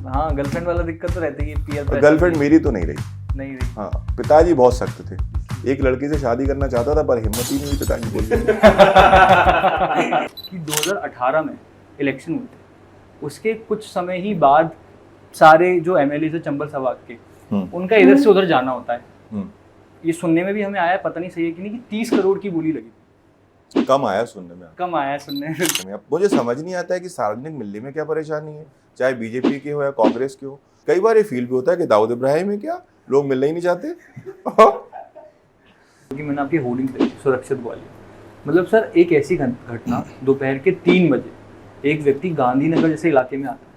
हाँ, गर्लफ्रेंड वाला दिक्कत तो रहती है, पीयर प्रेशर। गर्लफ्रेंड मेरी तो नहीं रही। नहीं रही। हाँ, पिताजी बहुत सख्त थे। एक लड़की से शादी करना चाहता था पर हिम्मत ही नहीं हुई पिताजी बोले। कि 2018 में इलेक्शन हुए थे, उसके कुछ समय ही बाद सारे जो एमएलए थे चंबल संभाग के, उनका इधर से उधर जाना होता है। ये सुनने में भी हमें आया, पता नहीं सही है कि नहीं, कि 30 करोड़ की बोली लगी थी। कम आया सुनने में। कम आया सुनने में। अब मुझे समझ नहीं आता है कि सार्वजनिक मिलने में क्या परेशानी है, चाहे बीजेपी के हो या कांग्रेस के हो। कई बार ये फील भी होता है कि दाऊद इब्राहिम है क्या, लोग मिलने ही नहीं चाहते। क्योंकि मैंने आपकी होर्डिंग देखी, सुरक्षित ग्वालियर। मतलब सर, एक ऐसी घटना, दोपहर के 3 बजे एक व्यक्ति गांधीनगर जैसे इलाके में आता है,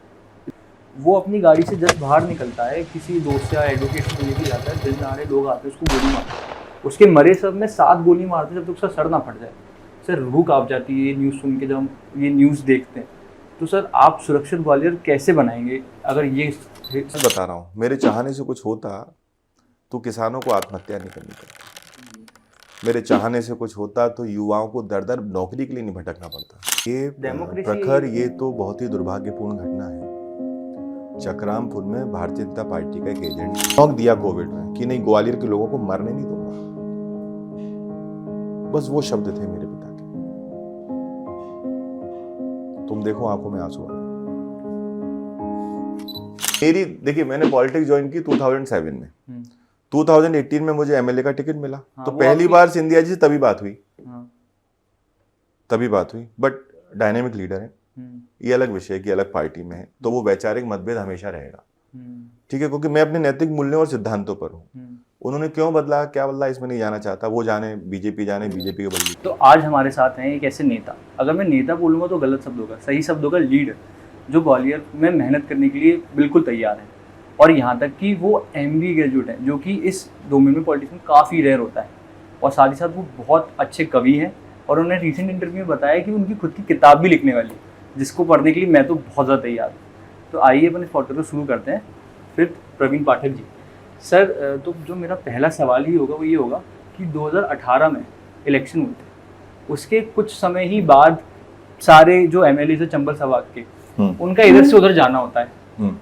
वो अपनी गाड़ी से जस्ट बाहर निकलता है, किसी दोस्त या एडवोकेट से मिलने के जाता है, दिल दहाड़े लोग आते हैं, उसको गोली मारते हैं। उसके मरे सब में 7 गोली मारते हैं जब तक उसका सर ना फट जाए। सर, रूह कांप जाती है ये न्यूज़ सुन के, जब हम ये न्यूज़ देखते हैं। तो सर, आप सुरक्षित ग्वालियर कैसे बनाएंगे अगर ये? बता रहा हूँ, मेरे चाहने से कुछ होता तो किसानों को आत्महत्या नहीं करनी पड़ती। मेरे चाहने से कुछ होता तो युवाओं को दर दर नौकरी के लिए नहीं भटकना पड़ता। ये प्रखर, ये तो बहुत ही दुर्भाग्यपूर्ण घटना है। चकरामपुर में भारतीय जनता पार्टी का एक एजेंट नौक दिया कोविड में कि नहीं, ग्वालियर के लोगों को मरने नहीं दूंगा। बस वो शब्द थे मेरे पिता के। तुम देखो आंखों में आंसू आ रहे। मेरी देखिए, मैंने पॉलिटिक्स ज्वाइन की 2007 में। 2018 में मुझे एमएलए का टिकट मिला। तो पहली बार सिंधिया जी से तभी बात हुई। बट डायनेमिक लीडर है, ये अलग विषय की अलग पार्टी में है, तो वो वैचारिक मतभेद हमेशा रहेगा। ठीक है, क्योंकि मैं अपने नैतिक मूल्यों और सिद्धांतों पर हूँ। उन्होंने क्यों बदला, क्या बदला, इसमें नहीं जाना चाहता। वो जाने, बीजेपी जाने, बीजेपी के बदली। तो आज हमारे साथ हैं एक ऐसे नेता, अगर मैं नेता बोलूँगा तो गलत शब्द होगा, सही शब्द होगा लीडर, जो ग्वालियर में मेहनत करने के लिए बिल्कुल तैयार है। और यहाँ तक कि वो MBA ग्रेजुएट हैं, जो कि इस डोमेन में पॉलिटिक्स में काफ़ी रेयर होता है। और साथ ही साथ वो बहुत अच्छे कवि हैं, और उन्होंने रिसेंट इंटरव्यू में बताया कि उनकी खुद की किताब भी लिखने वाली है, जिसको पढ़ने के लिए मैं तो बहुत ज़्यादा तैयार हूँ। तो आइए अपने फोटो को शुरू करते हैं। फिर प्रवीण पाठक जी। सर, तो जो मेरा पहला सवाल ही होगा वो ये होगा कि 2018 में इलेक्शन हुए थे, उसके कुछ समय ही बाद सारे जो एमएलए थे चंबल संभाग के, उनका इधर से उधर जाना होता है।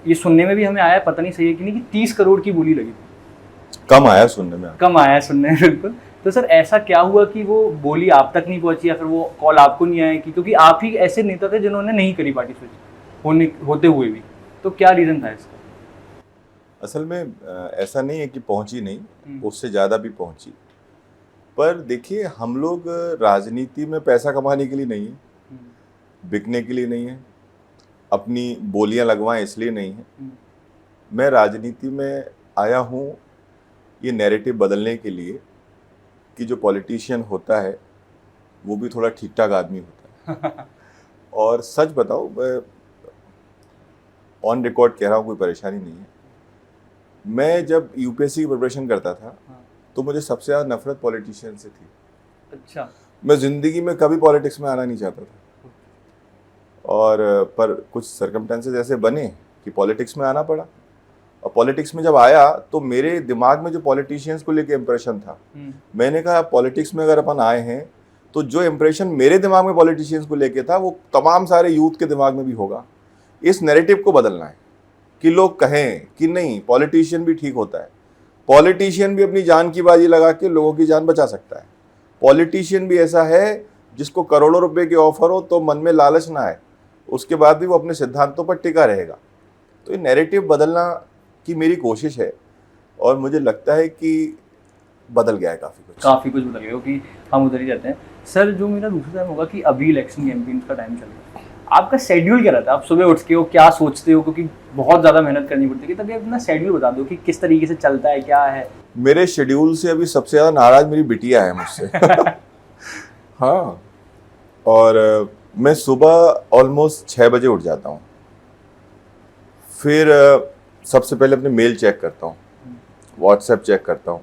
ये सुनने में भी हमें आया, पता नहीं सही है कि नहीं, कि 30 करोड़ की बोली लगी थी। कम आया सुनने में। बिल्कुल। तो सर, ऐसा क्या हुआ कि वो बोली आप तक नहीं पहुंची, या फिर वो कॉल आपको नहीं आया? क्योंकि आप ही ऐसे नेता थे जिन्होंने नहीं करी पार्टी स्विच होते हुए भी। तो क्या रीजन था इसका? असल में ऐसा नहीं है कि पहुंची नहीं, उससे ज़्यादा भी पहुंची। पर देखिए, हम लोग राजनीति में पैसा कमाने के लिए नहीं है, बिकने के लिए नहीं है, अपनी बोलियां लगवाएं इसलिए नहीं है। मैं राजनीति में आया हूं ये नैरेटिव बदलने के लिए कि जो पॉलिटिशियन होता है वो भी थोड़ा ठीक ठाक आदमी होता है। और सच बताओ, मैं ऑन रिकॉर्ड कह रहा हूँ, कोई परेशानी नहीं है। मैं जब यूपीएससी की प्रिपरेशन करता था तो मुझे सबसे ज़्यादा नफरत पॉलिटिशियन से थी। अच्छा। मैं ज़िंदगी में कभी पॉलिटिक्स में आना नहीं चाहता था, और पर कुछ सर्कमस्टेंसेस ऐसे बने कि पॉलिटिक्स में आना पड़ा। और पॉलिटिक्स में जब आया तो मेरे दिमाग में जो पॉलिटिशियंस को लेके इम्प्रेशन था, मैंने कहा पॉलिटिक्स में अगर अपन आए हैं तो जो इम्प्रेशन मेरे दिमाग में पॉलिटिशियंस को लेके था वो तमाम सारे यूथ के दिमाग में भी होगा। इस नैरेटिव को बदलना है कि लोग कहें कि नहीं, पॉलिटिशियन भी ठीक होता है, पॉलिटिशियन भी अपनी जान की बाजी लगा के लोगों की जान बचा सकता है, पॉलिटिशियन भी ऐसा है जिसको करोड़ों रुपए की ऑफर हो तो मन में लालच ना आए, उसके बाद भी वो अपने सिद्धांतों पर टिका रहेगा। तो ये नैरेटिव बदलना की मेरी कोशिश है, और मुझे लगता है कि बदल गया है काफ़ी कुछ बदल गया, क्योंकि हम उधर ही रहते हैं। सर, जो मेरा दूसरा टाइम होगा कि अभी इलेक्शन कैंपेन का टाइम चल रहा है, आपका शेड्यूल क्या रहता है? आप सुबह उठ के हो क्या सोचते हो? क्योंकि बहुत ज़्यादा मेहनत करनी पड़ती है, तभी अपना शेड्यूल बता दो कि किस तरीके से चलता है, क्या है। मेरे शेड्यूल से अभी सबसे ज़्यादा नाराज मेरी बिटिया है मुझसे। हाँ, और मैं सुबह ऑलमोस्ट 6 बजे उठ जाता हूँ। फिर सबसे पहले अपने मेल चेक करता हूँ, व्हाट्सएप चेक करता हूँ।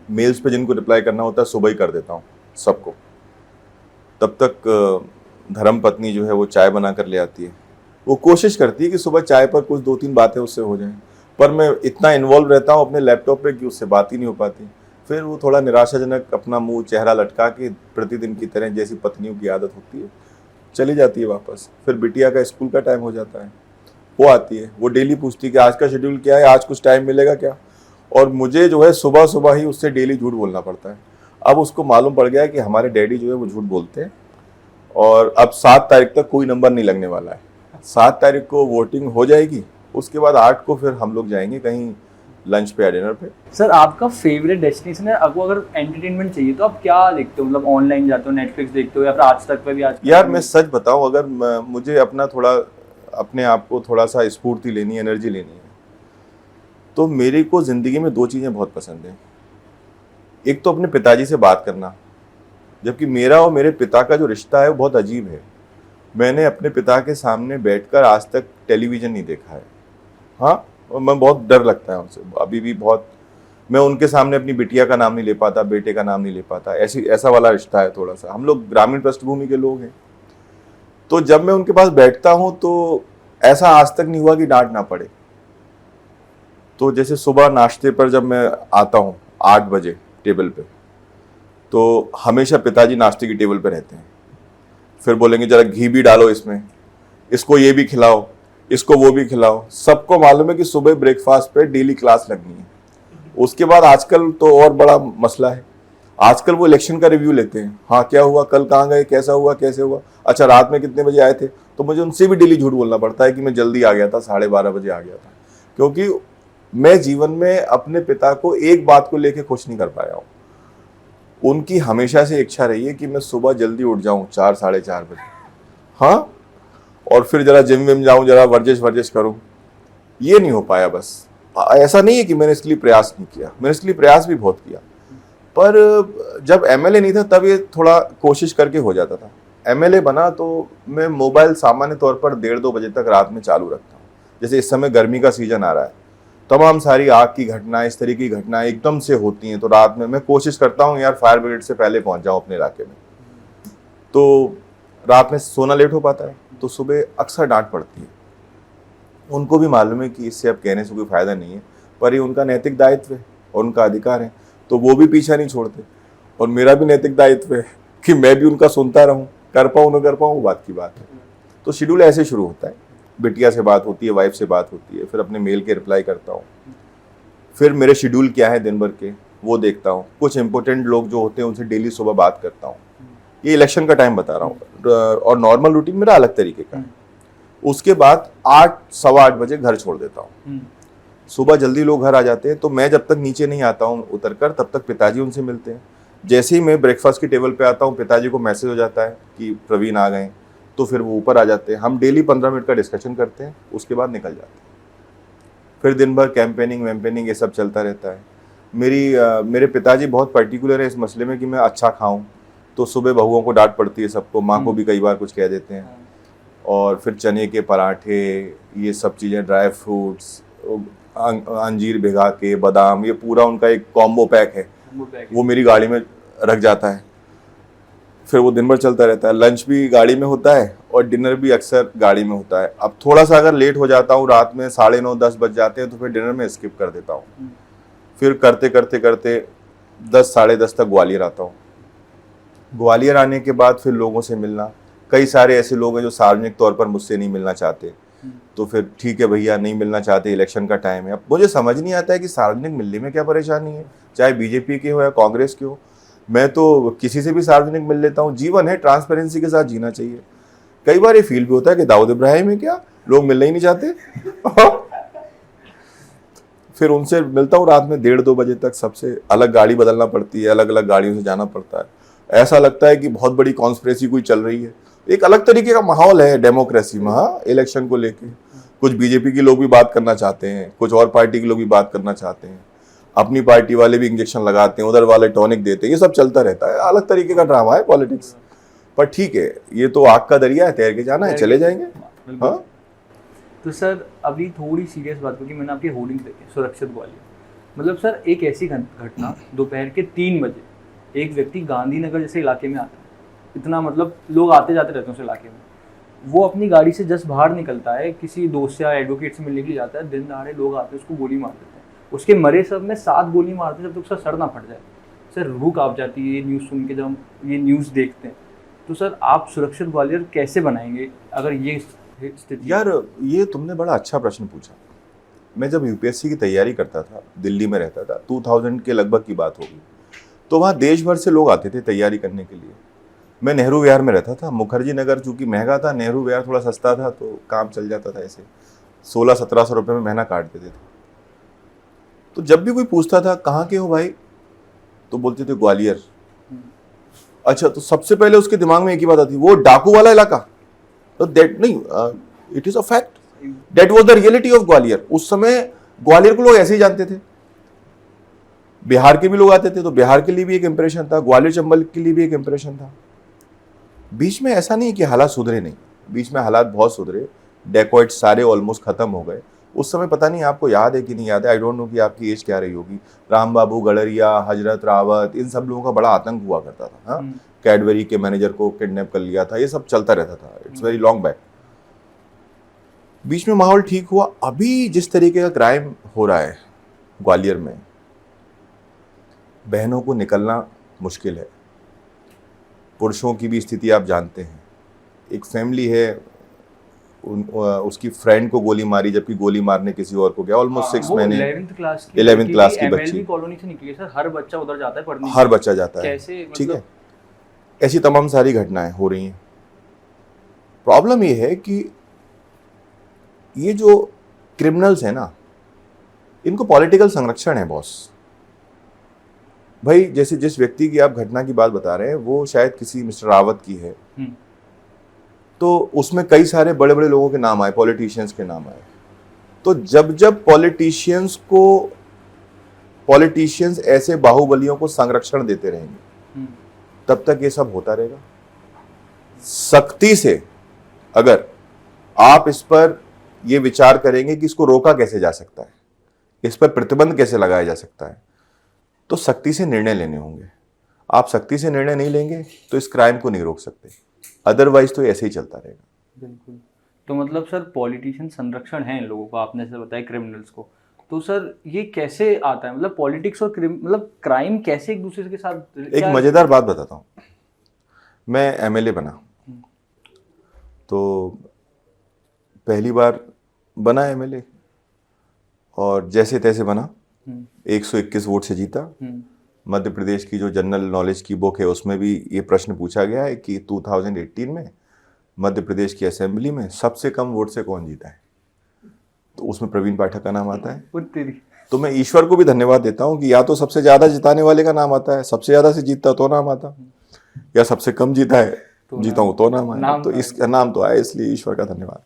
मेल्स पे जिनको रिप्लाई करना होता है सुबह ही कर देता हूँ सबको। तब तक धर्म पत्नी जो है वो चाय बना कर ले आती है। वो कोशिश करती है कि सुबह चाय पर कुछ 2-3 बातें उससे हो जाएं, पर मैं इतना इन्वॉल्व रहता हूँ अपने लैपटॉप पे कि उससे बात ही नहीं हो पाती। फिर वो थोड़ा निराशाजनक अपना मुंह चेहरा लटका के प्रतिदिन की तरह, जैसी पत्नियों की आदत होती है, चली जाती है वापस। फिर बिटिया का स्कूल का टाइम हो जाता है, वो आती है, वो डेली पूछती है कि आज का शेड्यूल क्या है, आज कुछ टाइम मिलेगा क्या। और मुझे जो है सुबह सुबह ही उससे डेली झूठ बोलना पड़ता है। अब उसको मालूम पड़ गया है कि हमारे डैडी जो है वो झूठ बोलते हैं, और अब 7 तारीख तक कोई नंबर नहीं लगने वाला है। 7 तारीख को वोटिंग हो जाएगी, उसके बाद 8 को फिर हम लोग जाएंगे कहीं लंच पे या डिनर पे। सर आपका फेवरेट डेस्टिनेशन है, आपको अगर एंटरटेनमेंट चाहिए तो आप क्या देखते हो, मतलब ऑनलाइन जाते हो, नेटफ्लिक्स देखते हो, या फिर आज तक पे भी? आज यार मैं सच बताऊं, अगर मुझे अपना थोड़ा अपने आप को थोड़ा सा स्फूर्ति लेनी है, एनर्जी लेनी है, तो मेरे को ज़िंदगी में 2 चीज़ें बहुत पसंद हैं। एक तो अपने पिताजी से बात करना, जबकि मेरा और मेरे पिता का जो रिश्ता है वो बहुत अजीब है। मैंने अपने पिता के सामने बैठकर आज तक टेलीविज़न नहीं देखा है। हाँ, और मैं बहुत डर लगता है उनसे, अभी भी बहुत। मैं उनके सामने अपनी बिटिया का नाम नहीं ले पाता, बेटे का नाम नहीं ले पाता, ऐसा वाला रिश्ता है थोड़ा सा। हम लोग ग्रामीण पृष्ठभूमि के लोग हैं, तो जब मैं उनके पास बैठता हूँ तो ऐसा आज तक नहीं हुआ कि डांट ना पड़े। तो जैसे सुबह नाश्ते पर जब मैं आता हूँ 8 बजे टेबल पे, तो हमेशा पिताजी नाश्ते की टेबल पे रहते हैं। फिर बोलेंगे जरा घी भी डालो इसमें, इसको ये भी खिलाओ, इसको वो भी खिलाओ। सबको मालूम है कि सुबह ब्रेकफास्ट पे डेली क्लास लगनी है। उसके बाद आजकल तो और बड़ा मसला है, आजकल वो इलेक्शन का रिव्यू लेते हैं। हाँ, क्या हुआ, कल कहाँ गए, कैसा हुआ, कैसे हुआ, अच्छा रात में कितने बजे आए थे। तो मुझे उनसे भी डेली झूठ बोलना पड़ता है कि मैं जल्दी आ गया था, 12:30 बजे आ गया था, क्योंकि मैं जीवन में अपने पिता को एक बात को लेकर खुश नहीं कर पाया हूँ। उनकी हमेशा से इच्छा रही है कि मैं सुबह जल्दी उठ जाऊँ 4 साढ़े 4 बजे, हाँ, और फिर जरा जिम विम जाऊँ, जरा वर्जिश करूँ। ये नहीं हो पाया। बस ऐसा नहीं है कि मैंने इसके लिए प्रयास नहीं किया, मैंने इसके लिए प्रयास भी बहुत किया, पर जब एमएलए नहीं था तब ये थोड़ा कोशिश करके हो जाता था। एमएलए बना तो मैं मोबाइल सामान्य तौर पर 1:30-2 बजे तक रात में चालू रखता हूँ। जैसे इस समय गर्मी का सीजन आ रहा है, तमाम सारी आग की घटनाएं, इस तरीके की घटनाएं एकदम से होती हैं, तो रात में मैं कोशिश करता हूँ यार फायर ब्रिगेड से पहले पहुँच जाऊँ अपने इलाके में। तो रात में सोना लेट हो पाता है, तो सुबह अक्सर डांट पड़ती है। उनको भी मालूम है कि इससे अब कहने से कोई फ़ायदा नहीं है, पर ये उनका नैतिक दायित्व है और उनका अधिकार है, तो वो भी पीछा नहीं छोड़ते। और मेरा भी नैतिक दायित्व है कि मैं भी उनका सुनता रहूं, कर पाऊँ ना कर पाऊँ वो बात की बात है। तो शेड्यूल ऐसे शुरू होता है, बिटिया से बात होती है, वाइफ से बात होती है, फिर अपने मेल के रिप्लाई करता हूँ, फिर मेरे शेड्यूल क्या है दिन भर के वो देखता हूँ, कुछ इंपॉर्टेंट लोग जो होते हैं उनसे डेली सुबह बात करता हूँ। ये इलेक्शन का टाइम बता रहा हूँ, और नॉर्मल रूटीन मेरा अलग तरीके का है। उसके बाद 8 सवा 8 बजे घर छोड़ देता हूँ। सुबह जल्दी लोग घर आ जाते हैं, तो मैं जब तक नीचे नहीं आता हूँ उतरकर, तब तक पिताजी उनसे मिलते हैं। जैसे ही मैं ब्रेकफास्ट की टेबल पे आता हूँ, पिताजी को मैसेज हो जाता है कि प्रवीण आ गए, तो फिर वो ऊपर आ जाते हैं। हम डेली 15 मिनट का डिस्कशन करते हैं, उसके बाद निकल जाते हैं। फिर दिन भर कैंपेनिंग वैम्पेनिंग ये सब चलता रहता है। मेरे पिताजी बहुत पर्टिकुलर है इस मसले में कि मैं अच्छा खाऊँ, तो सुबह बहुओं को डांट पड़ती है, सबको, माँ को भी कई बार कुछ कह देते हैं। और फिर चने के पराठे, ये सब चीज़ें, ड्राई फ्रूट्स, अंजीर भिगा के, बादाम, ये पूरा उनका एक कॉम्बो पैक है, वो मेरी गाड़ी में रख जाता है। फिर वो दिन भर चलता रहता है। लंच भी गाड़ी में होता है और डिनर भी अक्सर गाड़ी में होता है। अब थोड़ा सा अगर लेट हो जाता हूँ, रात में 9:30-10 बज जाते हैं, तो फिर डिनर में स्किप कर देता हूँ। फिर करते करते करते 10 साढ़े 10 तक ग्वालियर आता हूँ। ग्वालियर आने के बाद फिर लोगों से मिलना, कई सारे ऐसे लोग हैं जो सार्वजनिक तौर पर मुझसे नहीं मिलना चाहते, तो फिर ठीक है भैया, नहीं मिलना चाहते, इलेक्शन का टाइम है। अब मुझे समझ नहीं आता है कि सार्वजनिक मिलने में क्या परेशानी है, चाहे बीजेपी के हो या कांग्रेस के हो। मैं तो किसी से भी सार्वजनिक मिल लेता हूँ। जीवन है, ट्रांसपेरेंसी के साथ जीना चाहिए। कई बार ये फील भी होता है कि दाऊद इब्राहिम है क्या, लोग मिलना ही नहीं चाहते। फिर उनसे मिलता हूँ रात में 1:30-2 बजे तक। सबसे अलग गाड़ी बदलना पड़ती है, अलग अलग गाड़ियों से जाना पड़ता है। ऐसा लगता है कि बहुत बड़ी कॉन्स्पिरेसी कोई चल रही है। एक अलग तरीके का माहौल है डेमोक्रेसी में, हाँ, इलेक्शन को लेके। कुछ बीजेपी के लोग भी बात करना चाहते हैं, कुछ और पार्टी के लोग भी बात करना चाहते हैं, अपनी पार्टी वाले भी इंजेक्शन लगाते हैं, उधर वाले टॉनिक देते हैं, ये सब चलता रहता है। अलग तरीके का ड्रामा है पॉलिटिक्स, पर ठीक है, ये तो आग का दरिया है, तैर के जाना है, चले जाएंगे। हाँ, तो सर अभी थोड़ी सीरियस बात होगी, मैंने आपकी होर्डिंग देखी सुरक्षित ग्वालियर। मतलब सर एक ऐसी घटना, दोपहर के 3 बजे एक व्यक्ति गांधीनगर जैसे इलाके में आता है, इतना मतलब लोग आते जाते रहते हैं उस इलाके में, वो अपनी गाड़ी से जस्ट बाहर निकलता है, किसी दोस्त या एडवोकेट से मिलने के लिए जाता है, दिन दहाड़े लोग आते हैं, उसको गोली मार देते हैं। उसके मरे सब में 7 गोली मारते हैं जब तक उसका सर ना फट जाए। सर रूह कांप जाती है ये न्यूज़ सुन के, जब हम ये न्यूज़ देखते हैं। तो सर आप सुरक्षित ग्वालियर कैसे बनाएंगे अगर ये स्थिति? यार ये तुमने बड़ा अच्छा प्रश्न पूछा। मैं जब यूपीएससी की तैयारी करता था, दिल्ली में रहता था, 2000 के लगभग की बात होगी, तो वहाँ देश भर से लोग आते थे तैयारी करने के लिए। मैं नेहरू विहार में रहता था। मुखर्जी नगर चूंकि महंगा था, नेहरू विहार थोड़ा सस्ता था, तो काम चल जाता था। ऐसे 1600-1700 रुपये में महीना काट देते थे। तो जब भी कोई पूछता था कहाँ के हो भाई, तो बोलते थे ग्वालियर। अच्छा, तो सबसे पहले उसके दिमाग में एक ही बात आती, वो डाकू वाला इलाका। तो दैट नहीं, it is a fact, that was the reality of Gwalior. उस समय ग्वालियर को लोग ऐसे ही जानते थे। बिहार के भी लोग आते थे तो बिहार के लिए भी एक इंप्रेशन था, ग्वालियर चंबल के लिए भी एक इंप्रेशन था। बीच में ऐसा नहीं कि हालात सुधरे नहीं, बीच में हालात बहुत सुधरे। डेकॉइट सारे ऑलमोस्ट खत्म हो गए। उस समय पता नहीं आपको याद है कि नहीं याद है, आई डोंट नो कि आपकी एज क्या रही होगी। राम बाबू गडरिया, हजरत रावत, इन सब लोगों का बड़ा आतंक हुआ करता था। हाँ, कैडबरी के मैनेजर को किडनैप कर लिया था, ये सब चलता रहता था। It's very long back. बीच में माहौल ठीक हुआ। अभी जिस तरीके का क्राइम हो रहा है ग्वालियर में, बहनों को निकलना मुश्किल है। पुरुषों की भी स्थिति आप जानते हैं। एक फैमिली है, उसकी फ्रेंड को गोली मारी, जबकि गोली मारने किसी और को गया। ऑलमोस्ट 6 महीने 11th क्लास की बच्ची। MLB कॉलोनी से निकली है सर, हर बच्चा उधर जाता है पढ़ने। हर बच्चा जाता है, कैसे ठीक है। मतलब? ऐसी तमाम सारी घटनाएं हो रही हैं। प्रॉब्लम ये है कि ये जो क्रिमिनल्स हैं ना, इनको पॉलिटिकल संरक्षण है बॉस। भाई जैसे जिस व्यक्ति की आप घटना की बात बता रहे हैं, वो शायद किसी मिस्टर रावत की है, तो उसमें कई सारे बड़े बड़े लोगों के नाम आए, पॉलिटिशियंस के नाम आए। तो जब जब पॉलिटिशियंस ऐसे बाहुबलियों को संरक्षण देते रहेंगे, तब तक ये सब होता रहेगा। सख्ती से अगर आप इस पर ये विचार करेंगे कि इसको रोका कैसे जा सकता है, इस पर प्रतिबंध कैसे लगाया जा सकता है, तो सख्ती से निर्णय लेने होंगे। आप सख्ती से निर्णय नहीं लेंगे तो इस क्राइम को नहीं रोक सकते, अदरवाइज तो ऐसे ही चलता रहेगा। बिल्कुल। तो मतलब सर पॉलिटिशियन संरक्षण है इन लोगों को, आपने सर बताया क्रिमिनल्स को, तो सर ये कैसे आता है? मतलब पॉलिटिक्स और मतलब क्राइम कैसे एक दूसरे के साथ? एक मजेदार बात बताता हूँ। मैं एमएलए बना, तो पहली बार बना एमएलए, और जैसे तैसे बना, 121 वोट से जीता। मध्य प्रदेश की जो जनरल नॉलेज की बुक है उसमें भी ये प्रश्न पूछा गया है कि 2018 में मध्य प्रदेश की असेंबली में सबसे कम वोट से कौन जीता है, तो उसमें प्रवीण पाठक का नाम आता है। तो मैं ईश्वर को भी धन्यवाद देता हूं कि या तो सबसे ज्यादा जिताने वाले का नाम आता है, सबसे ज्यादा से जीतता तो नाम आता, या सबसे कम जीता है जीता हूं तो नाम आया। तो इसका नाम तो आया, इसलिए ईश्वर का धन्यवाद।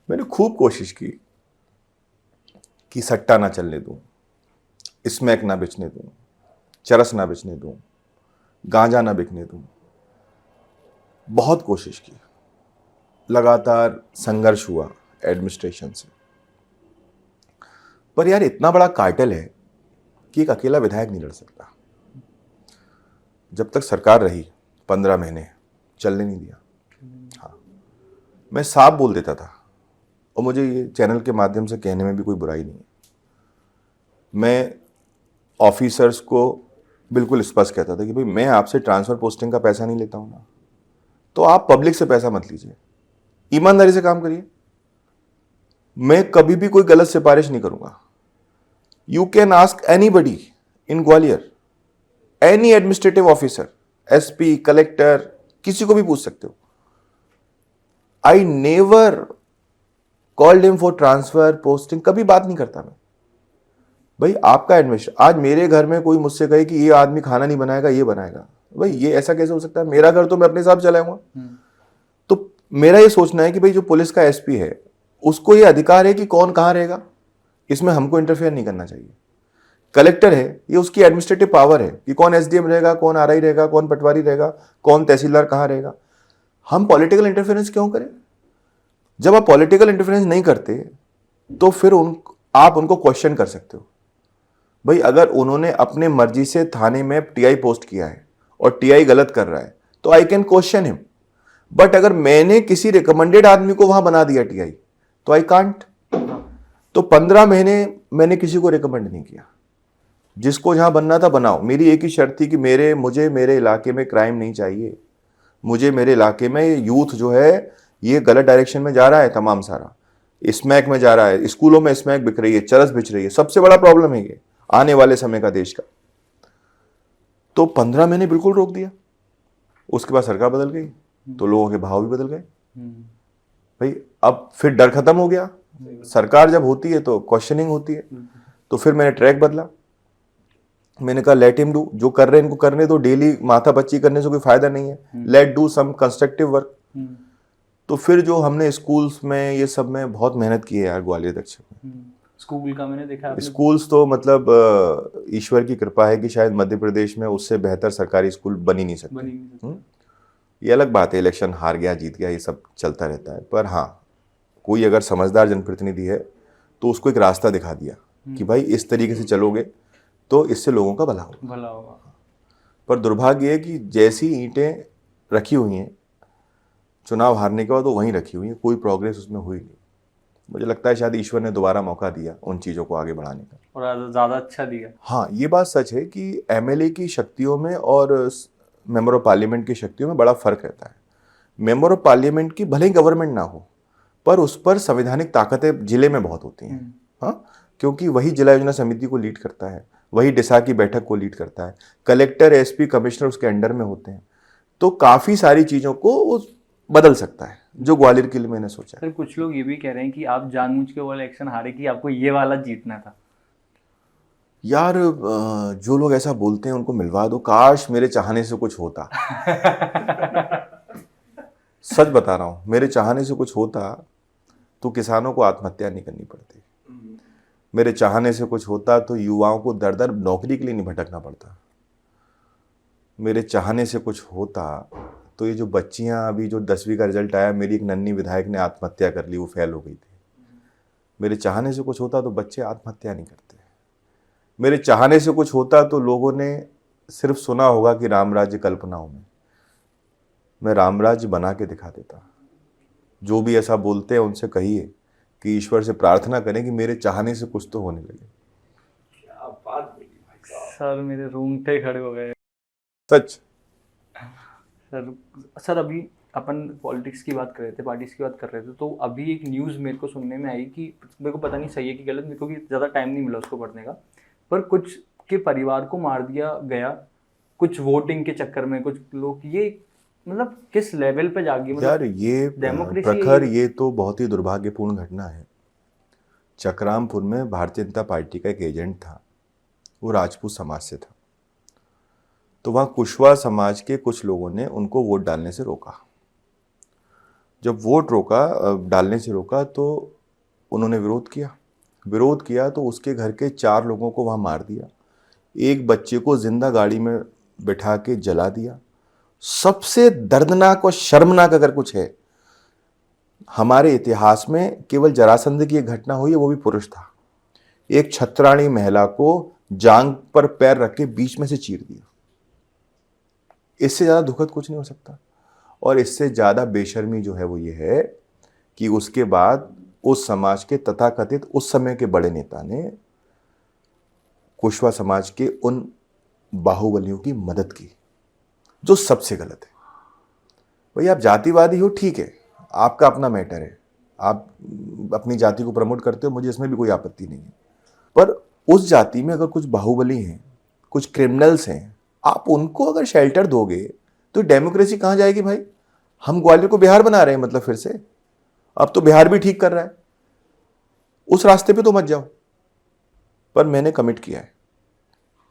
मैंने खूब कोशिश की कि सट्टा ना चलने दूं, स्मैक ना बेचने दूं, चरस ना बेचने दूं, गांजा ना बिकने दूं। बहुत कोशिश की, लगातार संघर्ष हुआ एडमिनिस्ट्रेशन से। पर यार इतना बड़ा कार्टेल है कि एक अकेला विधायक नहीं लड़ सकता। जब तक सरकार रही 15 महीने चलने नहीं दिया। हाँ, मैं साफ बोल देता था, और मुझे ये चैनल के माध्यम से कहने में भी कोई बुराई नहीं है। मैं ऑफिसर्स को बिल्कुल स्पष्ट कहता था कि भाई मैं आपसे ट्रांसफर पोस्टिंग का पैसा नहीं लेता हूं ना, तो आप पब्लिक से पैसा मत लीजिए, ईमानदारी से काम करिए। मैं कभी भी कोई गलत सिफारिश नहीं करूंगा। You can ask anybody in Gwalior, any administrative officer, SP, collector, किसी को भी पूछ सकते हो। I never called him for transfer posting, कभी बात नहीं करता मैं। भाई आपका एडमिशन, आज मेरे घर में कोई मुझसे कहे कि ये आदमी खाना नहीं बनाएगा, ये बनाएगा, भाई ये ऐसा कैसे हो सकता है? मेरा घर तो मैं अपने हिसाब चलाऊंगा। तो मेरा ये सोचना है कि भाई जो पुलिस का एसपी है उसको ये अधिकार है कि कौन कहाँ रहेगा, इसमें हमको इंटरफेयर नहीं करना चाहिए। कलेक्टर है, ये उसकी एडमिनिस्ट्रेटिव पावर है कि कौन एसडीएम रहेगा, कौन आरआई रहेगा, कौन पटवारी रहेगा, कौन तहसीलदार कहाँ रहेगा। हम पॉलिटिकल इंटरफेरेंस क्यों करें? जब आप पॉलिटिकल इंटरफेरेंस नहीं करते तो फिर आप उनको क्वेश्चन कर सकते हो। भाई अगर उन्होंने अपने मर्जी से थाने में टीआई पोस्ट किया है और टीआई गलत कर रहा है तो I can question him, but अगर मैंने किसी रिकमेंडेड आदमी को वहां बना दिया टीआई तो आई कांट। तो 15 महीने मैंने किसी को रिकमेंड नहीं किया, जिसको जहां बनना था बनाओ। मेरी एक ही शर्त थी कि मुझे मेरे इलाके में क्राइम नहीं चाहिए, मुझे मेरे इलाके में यूथ जो है ये गलत डायरेक्शन में जा रहा है तमाम सारा, स्मैक में जा रहा है, स्कूलों में स्मैक बिक रही है, चरस बिच रही है, सबसे बड़ा प्रॉब्लम है ये आने वाले समय का देश का। तो 15 महीने बिल्कुल रोक दिया, उसके बाद सरकार बदल गई तो लोगों के भाव भी बदल गए। भाई अब फिर डर खत्म हो गया, सरकार जब होती है तो क्वेश्चनिंग होती है। तो फिर मैंने ट्रैक बदला, मैंने कहा लेट हिम डू, जो कर रहे हैं इनको करने दो, डेली माथा पच्ची करने से कोई फायदा नहीं है, let do some constructive work. तो फिर जो हमने स्कूल्स में ये सब में बहुत मेहनत की है यार ग्वालियर दक्षिण में। स्कूल का मैंने देखा स्कूल्स तो मतलब ईश्वर की कृपा है कि शायद मध्य प्रदेश में उससे बेहतर सरकारी स्कूल बन ही नहीं सकते। ये अलग बात है, इलेक्शन हार गया जीत गया ये सब चलता रहता है, पर हाँ कोई अगर समझदार जनप्रतिनिधि है तो उसको एक रास्ता दिखा दिया कि भाई इस तरीके से चलोगे तो इससे लोगों का भला होगा। पर दुर्भाग्य है कि जैसी ईंटें रखी हुई हैं चुनाव हारने के बाद वो वहीं रखी हुई है, कोई प्रोग्रेस उसमें हुई नहीं। मुझे लगता है शायद ईश्वर ने दोबारा मौका दिया उन चीज़ों को आगे बढ़ाने का, और ज़्यादा अच्छा दिया। हाँ ये बात सच है कि एमएलए की शक्तियों में और मेंबर ऑफ पार्लियामेंट की शक्तियों में बड़ा फर्क रहता है। मेंबर ऑफ पार्लियामेंट की भले ही गवर्नमेंट ना हो पर उस पर संवैधानिक ताकतें जिले में बहुत होती हैं, हाँ, क्योंकि वही जिला योजना समिति को लीड करता है, वही डिसा की बैठक को लीड करता है, कलेक्टर एसपी कमिश्नर उसके अंडर में होते हैं, तो काफ़ी सारी चीज़ों को वो बदल सकता है, जो ग्वालियर के लिए मैंने सोचा। सर कुछ लोग ये भी कह रहे हैं कि आप जानबूझ के वो इलेक्शन हारे कि आपको ये वाला जीतना था। यार जो लोग ऐसा बोलते हैं उनको मिलवा दो, काश मेरे चाहने से कुछ होता। सच बता रहा हूँ, मेरे चाहने से कुछ होता तो किसानों को आत्महत्या नहीं करनी पड़ती, मेरे चाहने से कुछ होता तो युवाओं को दर दर नौकरी के लिए नहीं भटकना पड़ता, मेरे चाहने से कुछ होता तो ये जो बच्चियां अभी जो 10वीं का रिजल्ट आया, मेरी एक नन्ही विधायक ने आत्महत्या कर ली, वो फेल हो गई थी। मेरे चाहने से कुछ होता तो बच्चे आत्महत्या नहीं करते, मेरे चाहने से कुछ होता तो लोगों ने सिर्फ सुना होगा कि राम राज्य कल्पनाओं में, मैं राम राज्य बना के दिखा देता। जो भी ऐसा बोलते हैं उनसे कहिए कि ईश्वर से प्रार्थना करें कि मेरे चाहने से कुछ तो होने लगे। क्या बात बोली भाई साहब। सर मेरे रोंगटे खड़े हो गए सच। सर अभी अपन पॉलिटिक्स की बात कर रहे थे, पार्टीज की बात कर रहे थे, तो अभी एक न्यूज़ मेरे को सुनने में आई कि मेरे को पता नहीं सही है कि गलत, मेरे को भी ज़्यादा टाइम नहीं मिला उसको पढ़ने का, पर कुछ के परिवार को मार दिया गया कुछ वोटिंग के चक्कर में, कुछ लोग, ये मतलब किस लेवल पे जागी मतलब यार ये प्रखर, ये तो बहुत ही दुर्भाग्यपूर्ण घटना है। चक्रामपुर में भारतीय जनता पार्टी का एक एजेंट था, वो राजपूत समाज से था, तो वहाँ कुशवाहा समाज के कुछ लोगों ने उनको वोट डालने से रोका। जब वोट डालने से रोका तो उन्होंने विरोध किया तो उसके घर के 4 लोगों को वहाँ मार दिया, एक बच्चे को जिंदा गाड़ी में बिठा के जला दिया। सबसे दर्दनाक और शर्मनाक अगर कुछ है हमारे इतिहास में, केवल जरासंध की एक घटना हुई है, वो भी पुरुष था। एक छत्राणी महिला को जांग पर पैर रख के बीच में से चीर दिया। इससे ज़्यादा दुखद कुछ नहीं हो सकता। और इससे ज़्यादा बेशर्मी जो है वो ये है कि उसके बाद उस समाज के तथाकथित उस समय के बड़े नेता ने कुशवाहा समाज के उन बाहुबलियों की मदद की, जो सबसे गलत है। भाई आप जातिवादी हो, ठीक है, आपका अपना मैटर है, आप अपनी जाति को प्रमोट करते हो, मुझे इसमें भी कोई आपत्ति नहीं है, पर उस जाति में अगर कुछ बाहुबली हैं, कुछ क्रिमिनल्स हैं, आप उनको अगर शेल्टर दोगे तो डेमोक्रेसी कहाँ जाएगी भाई। हम ग्वालियर को बिहार बना रहे हैं, मतलब फिर से अब तो बिहार भी ठीक कर रहा है, उस रास्ते पे तो मत जाओ। पर मैंने कमिट किया है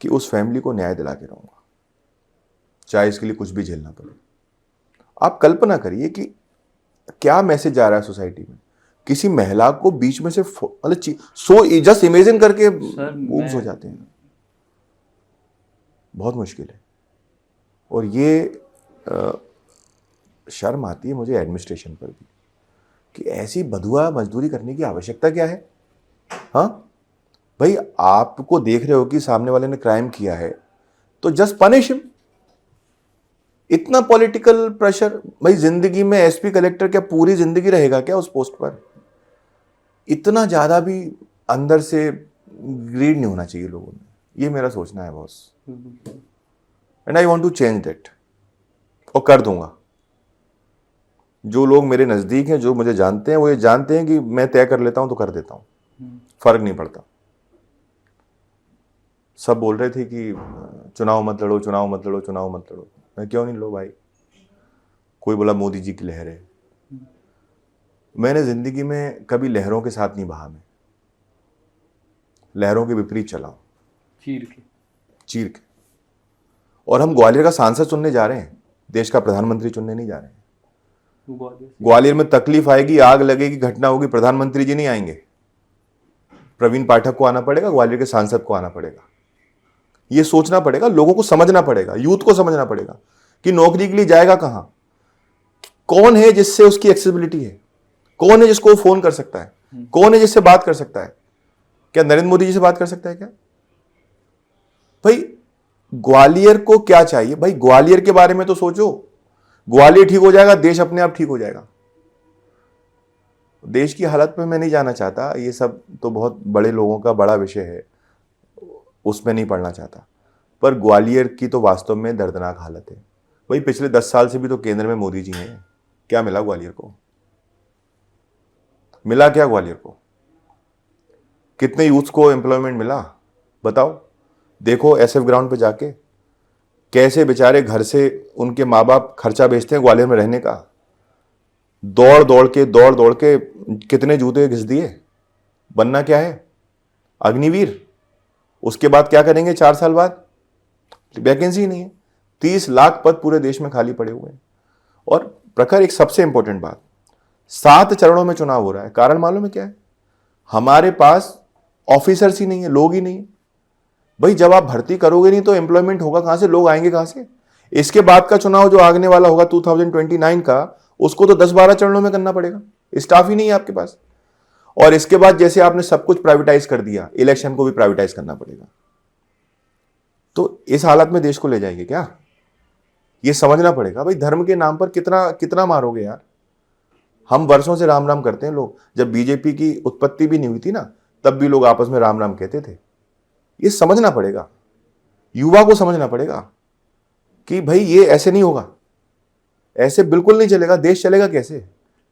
कि उस फैमिली को न्याय दिला के रहूंगा, चाहे इसके लिए कुछ भी झेलना पड़े। आप कल्पना करिए कि क्या मैसेज जा रहा है सोसाइटी में, किसी महिला को बीच में से मतलब जस्ट इमेजिन करके मूव्स हो जाते हैं, बहुत मुश्किल है। और ये शर्म आती है मुझे एडमिनिस्ट्रेशन पर भी कि ऐसी बधुआ मजदूरी करने की आवश्यकता क्या है। हाँ भाई, आपको देख रहे हो कि सामने वाले ने क्राइम किया है तो जस्ट पनिश हिम। इतना पॉलिटिकल प्रेशर, भाई जिंदगी में एसपी कलेक्टर क्या पूरी जिंदगी रहेगा क्या उस पोस्ट पर। इतना ज्यादा भी अंदर से ग्रीड नहीं होना चाहिए लोगों में, ये मेरा सोचना है boss. And I want to change that, और कर दूंगा। जो लोग मेरे नज़दीक हैं, जो मुझे जानते हैं, वो ये जानते हैं कि मैं तय कर लेता हूं तो कर देता हूं, फर्क नहीं पड़ता। सब बोल रहे थे कि चुनाव मत लड़ो, चुनाव मत लड़ो, चुनाव मत लड़ो। मैं क्यों नहीं लो भाई? कोई बोला मोदी जी की लहर है। मैंने जिंदगी में कभी लहरों के साथ नहीं बहा, मैं लहरों के विपरीत चला हूं, चीर के। और हम ग्वालियर का सांसद चुनने जा रहे हैं, देश का प्रधानमंत्री चुनने नहीं जा रहे हैं। ग्वालियर में तकलीफ आएगी, आग लगेगी, घटना होगी, प्रधानमंत्री जी नहीं आएंगे, प्रवीण पाठक को आना पड़ेगा, ग्वालियर के सांसद को आना पड़ेगा। ये सोचना पड़ेगा, लोगों को समझना पड़ेगा, यूथ को समझना पड़ेगा कि नौकरी के लिए जाएगा कहां, कौन है जिससे उसकी एक्सेसिबिलिटी है, कौन है जिसको वो फोन कर सकता है, कौन है जिससे बात कर सकता है। क्या नरेंद्र मोदी जी से बात कर सकता है क्या? भाई ग्वालियर को क्या चाहिए? भाई ग्वालियर के बारे में तो सोचो। ग्वालियर ठीक हो जाएगा, देश अपने आप ठीक हो जाएगा। देश की हालत में मैं नहीं जाना चाहता, ये सब तो बहुत बड़े लोगों का बड़ा विषय है, उसमें नहीं पढ़ना चाहता। पर ग्वालियर की तो वास्तव में दर्दनाक हालत है। भाई पिछले 10 साल से भी तो केंद्र में मोदी जी हैं, क्या मिला ग्वालियर को? मिला क्या ग्वालियर को? कितने यूथ को एम्प्लॉयमेंट मिला बताओ? देखो एसएफ ग्राउंड पे जाके कैसे बेचारे घर से उनके माँ बाप खर्चा भेजते हैं ग्वालियर में रहने का। दौड़ दौड़ के कितने जूते घिस दिए। बनना क्या है? अग्निवीर। उसके बाद क्या करेंगे 4 साल बाद? वैकेंसी नहीं है। 30 लाख पद पूरे देश में खाली पड़े हुए हैं। और प्रखर एक सबसे इंपॉर्टेंट बात, 7 चरणों में चुनाव हो रहा है। कारण मालूम है क्या है? हमारे पास ऑफिसर्स ही नहीं है, लोग ही नहीं है। भाई जब आप भर्ती करोगे नहीं तो एम्प्लॉयमेंट होगा कहां से, लोग आएंगे कहां से? इसके बाद का चुनाव जो आगने वाला होगा 2029 का, उसको तो 10-12 चरणों में करना पड़ेगा, स्टाफ ही नहीं है आपके पास। और इसके बाद जैसे आपने सब कुछ प्राइवेटाइज कर दिया, इलेक्शन को भी प्राइवेटाइज करना पड़ेगा। तो इस हालत में देश को ले जाएंगे क्या? ये समझना पड़ेगा। भाई धर्म के नाम पर कितना कितना मारोगे यार? हम वर्षों से राम राम करते हैं लोग। जब बीजेपी की उत्पत्ति भी नहीं हुई थी ना, तब भी लोग आपस में राम राम कहते थे। ये समझना पड़ेगा, युवा को समझना पड़ेगा कि भाई ये ऐसे नहीं होगा, ऐसे बिल्कुल नहीं चलेगा। देश चलेगा कैसे?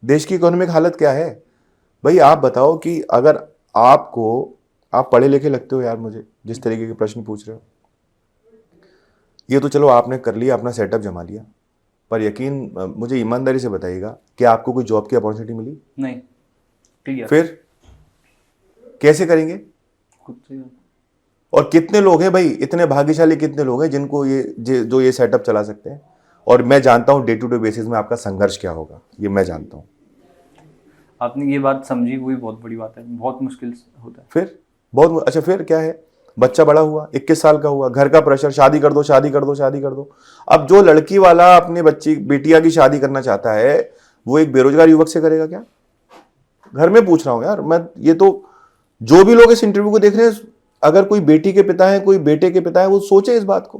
देश की इकोनॉमिक हालत क्या है? भाई आप बताओ कि अगर आप पढ़े लिखे लगते हो यार मुझे, जिस तरीके के प्रश्न पूछ रहे हो। ये तो चलो आपने कर लिया, अपना सेटअप जमा लिया, पर यकीन मुझे ईमानदारी से बताइएगा कि आपको कोई जॉब की अपॉर्चुनिटी मिली? नहीं। क्लियर। फिर कैसे करेंगे? खुद से। और कितने लोग हैं भाई, इतने भाग्यशाली कितने लोग हैं जिनको जो ये सेटअप चला सकते हैं? और मैं जानता हूं डे टू डे बेसिस में आपका संघर्ष क्या होगा, ये मैं जानता हूं। आपने ये बात समझी हुई, बहुत बड़ी बात है, बहुत मुश्किल होता है। फिर बहुत अच्छा, फिर क्या है? बच्चा बड़ा हुआ, 21 साल का हुआ, घर का प्रेशर, शादी कर दो शादी कर दो शादी कर दो। अब जो लड़की वाला अपने बेटिया की शादी करना चाहता है, वो एक बेरोजगार युवक से करेगा क्या? घर में पूछ रहा हूं यार मैं। ये तो जो भी लोग इस इंटरव्यू को देख रहे हैं, अगर कोई बेटी के पिता है, कोई बेटे के पिता है, वो सोचे इस बात को।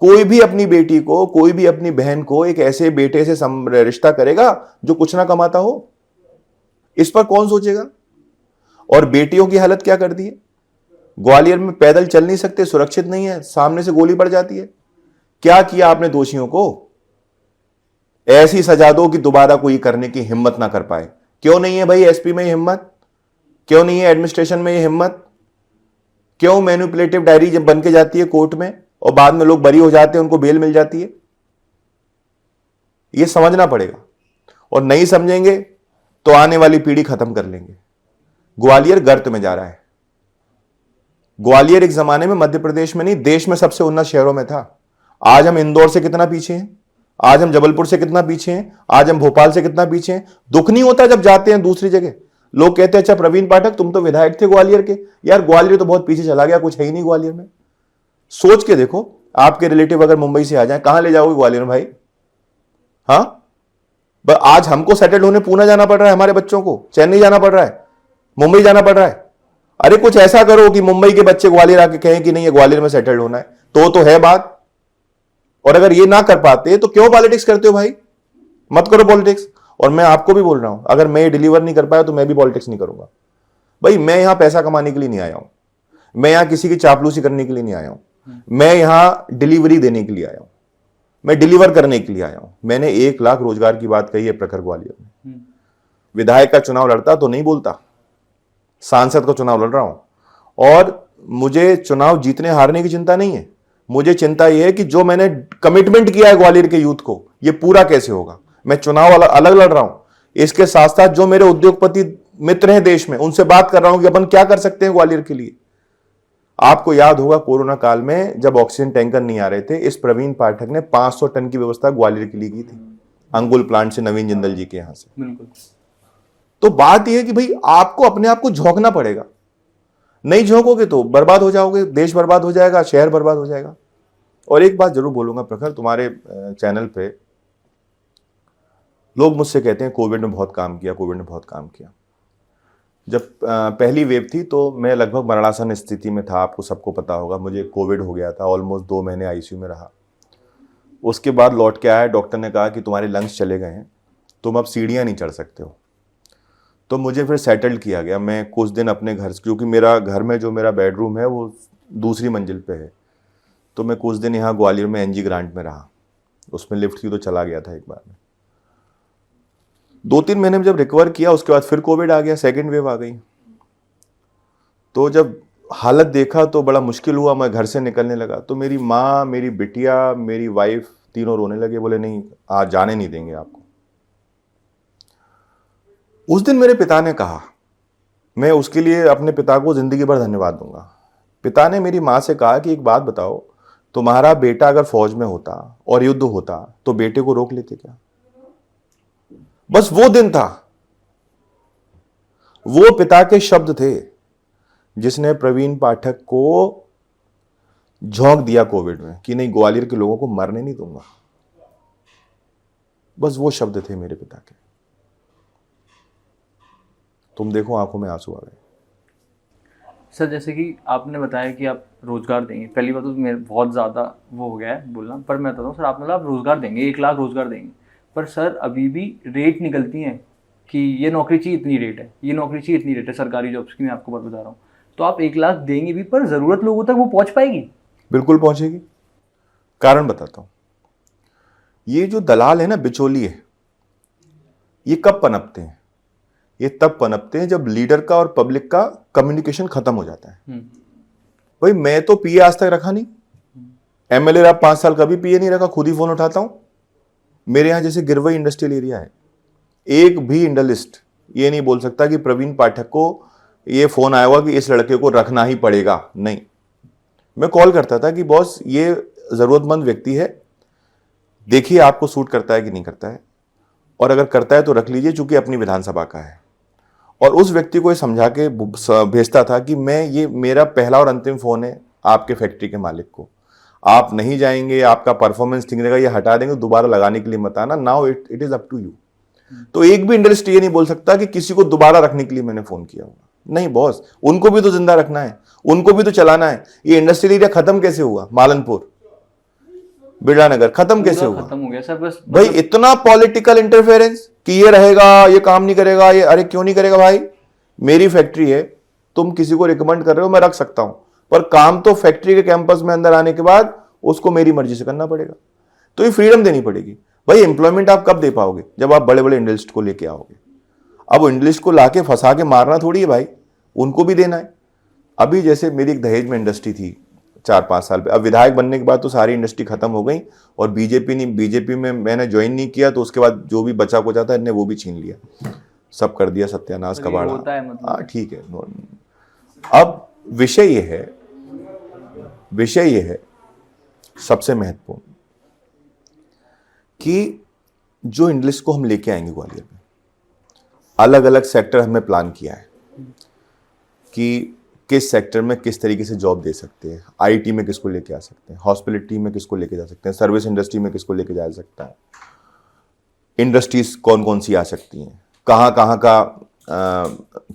कोई भी अपनी बेटी को, कोई भी अपनी बहन को एक ऐसे बेटे से रिश्ता करेगा जो कुछ ना कमाता हो? इस पर कौन सोचेगा? और बेटियों की हालत क्या कर दी है? ग्वालियर में पैदल चल नहीं सकते, सुरक्षित नहीं है, सामने से गोली पड़ जाती है। क्या किया आपने दोषियों को? ऐसी सजा दो कि दोबारा कोई करने की हिम्मत ना कर पाए। क्यों नहीं है भाई एसपी में ये हिम्मत? क्यों नहीं है एडमिनिस्ट्रेशन में ये हिम्मत? क्यों मैनिपुलेटिव डायरी जब बन के जाती है कोर्ट में और बाद में लोग बरी हो जाते हैं, उनको बेल मिल जाती है? ये समझना पड़ेगा। और नहीं समझेंगे तो आने वाली पीढ़ी खत्म कर लेंगे। ग्वालियर गर्त में जा रहा है। ग्वालियर एक जमाने में मध्य प्रदेश में नहीं, देश में सबसे उन्नत शहरों में था। आज हम इंदौर से कितना पीछे हैं, आज हम जबलपुर से कितना पीछे हैं, आज हम भोपाल से कितना पीछे हैं। दुख नहीं होता जब जाते हैं दूसरी जगह, लोग कहते हैं अच्छा प्रवीण पाठक तुम तो विधायक थे ग्वालियर के, यार ग्वालियर तो बहुत पीछे चला गया, कुछ है ही नहीं ग्वालियर में। सोच के देखो, आपके रिलेटिव अगर मुंबई से आ जाए, कहां ले जाओगे ग्वालियर में भाई? हाँ, आज हमको सेटल होने पूना जाना पड़ रहा है, हमारे बच्चों को चेन्नई जाना पड़ रहा है, मुंबई जाना पड़ रहा है। अरे कुछ ऐसा करो कि मुंबई के बच्चे ग्वालियर आके कहें कि नहीं ये ग्वालियर में सेटल्ड होना है, तो है बात। और अगर ये ना कर पाते तो क्यों पॉलिटिक्स करते हो भाई? मत करो पॉलिटिक्स। और मैं आपको भी बोल रहा हूं, अगर मैं ये डिलीवर नहीं कर पाया तो मैं भी पॉलिटिक्स नहीं करूंगा भाई। मैं यहां पैसा कमाने के लिए नहीं आया हूं, मैं यहां किसी की चापलूसी करने के लिए नहीं आया हूं, मैं यहां डिलीवरी देने के लिए आया हूं। मैं डिलीवर करने के लिए आया हूं। मैंने 1 लाख रोजगार की बात कही है प्रखर ग्वालियर में। विधायक का चुनाव लड़ता तो नहीं बोलता, सांसद का चुनाव लड़ रहा हूं और मुझे चुनाव जीतने हारने की चिंता नहीं है। मुझे चिंता यह है कि जो मैंने कमिटमेंट किया है ग्वालियर के यूथ को, यह पूरा कैसे होगा। मैं चुनाव अलग लड़ रहा हूं, इसके साथ साथ जो मेरे उद्योगपति मित्र हैं देश में, उनसे बात कर रहा हूं कि अपन क्या कर सकते हैं ग्वालियर के लिए। आपको याद होगा कोरोना काल में जब ऑक्सीजन टैंकर नहीं आ रहे थे, इस प्रवीण पाठक ने 500 टन की व्यवस्था ग्वालियर के लिए की थी, अंगुल प्लांट से, नवीन जिंदल जी के यहां से। बिल्कुल। तो बात यह है कि भाई आपको अपने आप को झोंकना पड़ेगा, नहीं झोंकोगे तो बर्बाद हो जाओगे, देश बर्बाद हो जाएगा, शहर बर्बाद हो जाएगा। और एक बात जरूर बोलूंगा प्रखर, तुम्हारे चैनल पे लोग मुझसे कहते हैं कोविड में बहुत काम किया, कोविड ने बहुत काम किया। जब पहली वेव थी तो मैं लगभग मरणासन स्थिति में था, आपको सबको पता होगा। मुझे कोविड हो गया था, ऑलमोस्ट 2 महीने आईसीयू में रहा। उसके बाद लौट के आया, डॉक्टर ने कहा कि तुम्हारे लंग्स चले गए हैं, तुम अब सीढ़ियाँ नहीं चढ़ सकते हो। तो मुझे फिर सेटल्ड किया गया। मैं कुछ दिन अपने घर, क्योंकि मेरा घर में जो मेरा बेडरूम है वो दूसरी मंजिल पे है, तो मैं कुछ दिन यहाँ ग्वालियर में एनजी ग्रांट में रहा। उसमें लिफ्ट थी तो चला गया था एक बार में। 2-3 महीने में जब रिकवर किया, उसके बाद फिर कोविड आ गया, सेकेंड वेव आ गई। तो जब हालत देखा तो बड़ा मुश्किल हुआ, मैं घर से निकलने लगा। तो मेरी माँ, मेरी बिटिया, मेरी वाइफ तीनों रोने लगे, बोले नहीं आज जाने नहीं देंगे आपको। उस दिन मेरे पिता ने कहा, मैं उसके लिए अपने पिता को जिंदगी भर धन्यवाद दूंगा। पिता ने मेरी माँ से कहा कि एक बात बताओ, तुम्हारा बेटा अगर फौज में होता और युद्ध होता तो बेटे को रोक लेते क्या। बस वो दिन था, वो पिता के शब्द थे जिसने प्रवीण पाठक को झोंक दिया कोविड में कि नहीं ग्वालियर के लोगों को मरने नहीं दूंगा। बस वो शब्द थे मेरे पिता के। तुम देखो आंखों में आंसू आ गए। सर जैसे कि आपने बताया कि आप रोजगार देंगे, पहली बात तो मेरे बहुत ज़्यादा वो हो गया है बोलना, पर मैं बताता हूँ सर, आप मतलब आप रोजगार देंगे, 1 लाख रोजगार देंगे, पर सर अभी भी रेट निकलती हैं कि ये नौकरी चाहिए इतनी रेट है, ये नौकरी चाहिए इतनी रेट है, सरकारी जॉब्स की मैं आपको बात बता रहा हूँ। तो आप 1 लाख देंगे भी, पर ज़रूरत लोगों तक वो पहुँच पाएगी? बिल्कुल पहुंचेगी। कारण बताता हूं। ये जो दलाल है ना, बिचौलिए, ये कब पनपते हैं? ये तब पनपते हैं जब लीडर का और पब्लिक का कम्युनिकेशन खत्म हो जाता है। भाई मैं तो पीए आज तक रखा नहीं, एमएलए रहा 5 साल, कभी पीए नहीं रखा, खुद ही फोन उठाता हूं। मेरे यहां जैसे गिरवई इंडस्ट्रियल एरिया है, एक भी इंडस्ट्रियलिस्ट ये नहीं बोल सकता कि प्रवीण पाठक को ये फोन आया हुआ कि इस लड़के को रखना ही पड़ेगा। नहीं, मैं कॉल करता था कि बॉस ये जरूरतमंद व्यक्ति है, देखिए आपको सूट करता है कि नहीं करता है, और अगर करता है तो रख लीजिए चूंकि अपनी विधानसभा का है। और उस व्यक्ति को ये समझा के भेजता था कि मैं, ये मेरा पहला और अंतिम फोन है आपके फैक्ट्री के मालिक को, आप नहीं जाएंगे, आपका परफॉर्मेंस ठीक रहेगा, ये हटा देंगे, दोबारा लगाने के लिए मत आना, now it is up to you. तो एक भी इंडस्ट्री ये नहीं बोल सकता कि किसी को दोबारा रखने के लिए मैंने फोन किया होगा। नहीं बॉस, उनको भी तो जिंदा रखना है, उनको भी तो चलाना है। ये इंडस्ट्रियल एरिया खत्म कैसे हुआ? मालनपुर, बिरलानगर खत्म कैसे हुआ? खत्म हो गया सर। बस भाई इतना पॉलिटिकल इंटरफेरेंस कि ये रहेगा, ये काम नहीं करेगा, ये, अरे क्यों नहीं करेगा भाई? मेरी फैक्ट्री है, तुम किसी को रिकमेंड कर रहे हो, मैं रख सकता हूं, पर काम तो फैक्ट्री के कैंपस में अंदर आने के बाद उसको मेरी मर्जी से करना पड़ेगा। तो ये फ्रीडम देनी पड़ेगी। भाई एम्प्लॉयमेंट आप कब दे पाओगे? जब आप बड़े बड़े इंडस्ट्रिस्ट को लेके आओगे। अब इंडस्ट्रिस्ट को लाके फंसा के मारना थोड़ी है भाई, उनको भी देना है। अभी जैसे मेरी एक दहेज में इंडस्ट्री थी 4-5 साल पे, अब विधायक बनने के बाद तो सारी इंडस्ट्री खत्म हो गई, और बीजेपी में मैंने ज्वाइन नहीं किया, तो उसके बाद जो भी बचा कुचा था इन्हें वो भी छीन लिया, सब कर दिया सत्यानाश कबाड़ा। मतलब। हाँ ठीक है। अब विषय ये है सबसे महत्वपूर्ण कि जो इंडस्ट्री को हम लेके आएंगे ग्वालियर में, अलग अलग सेक्टर हमने प्लान किया है कि किस सेक्टर में किस तरीके से जॉब दे सकते हैं। आईटी में किसको लेके आ सकते हैं, हॉस्पिटलिटी में किसको लेके जा सकते हैं, सर्विस इंडस्ट्री में किसको लेके जा सकता है, इंडस्ट्रीज कौन कौन सी आ सकती हैं, कहाँ कहाँ का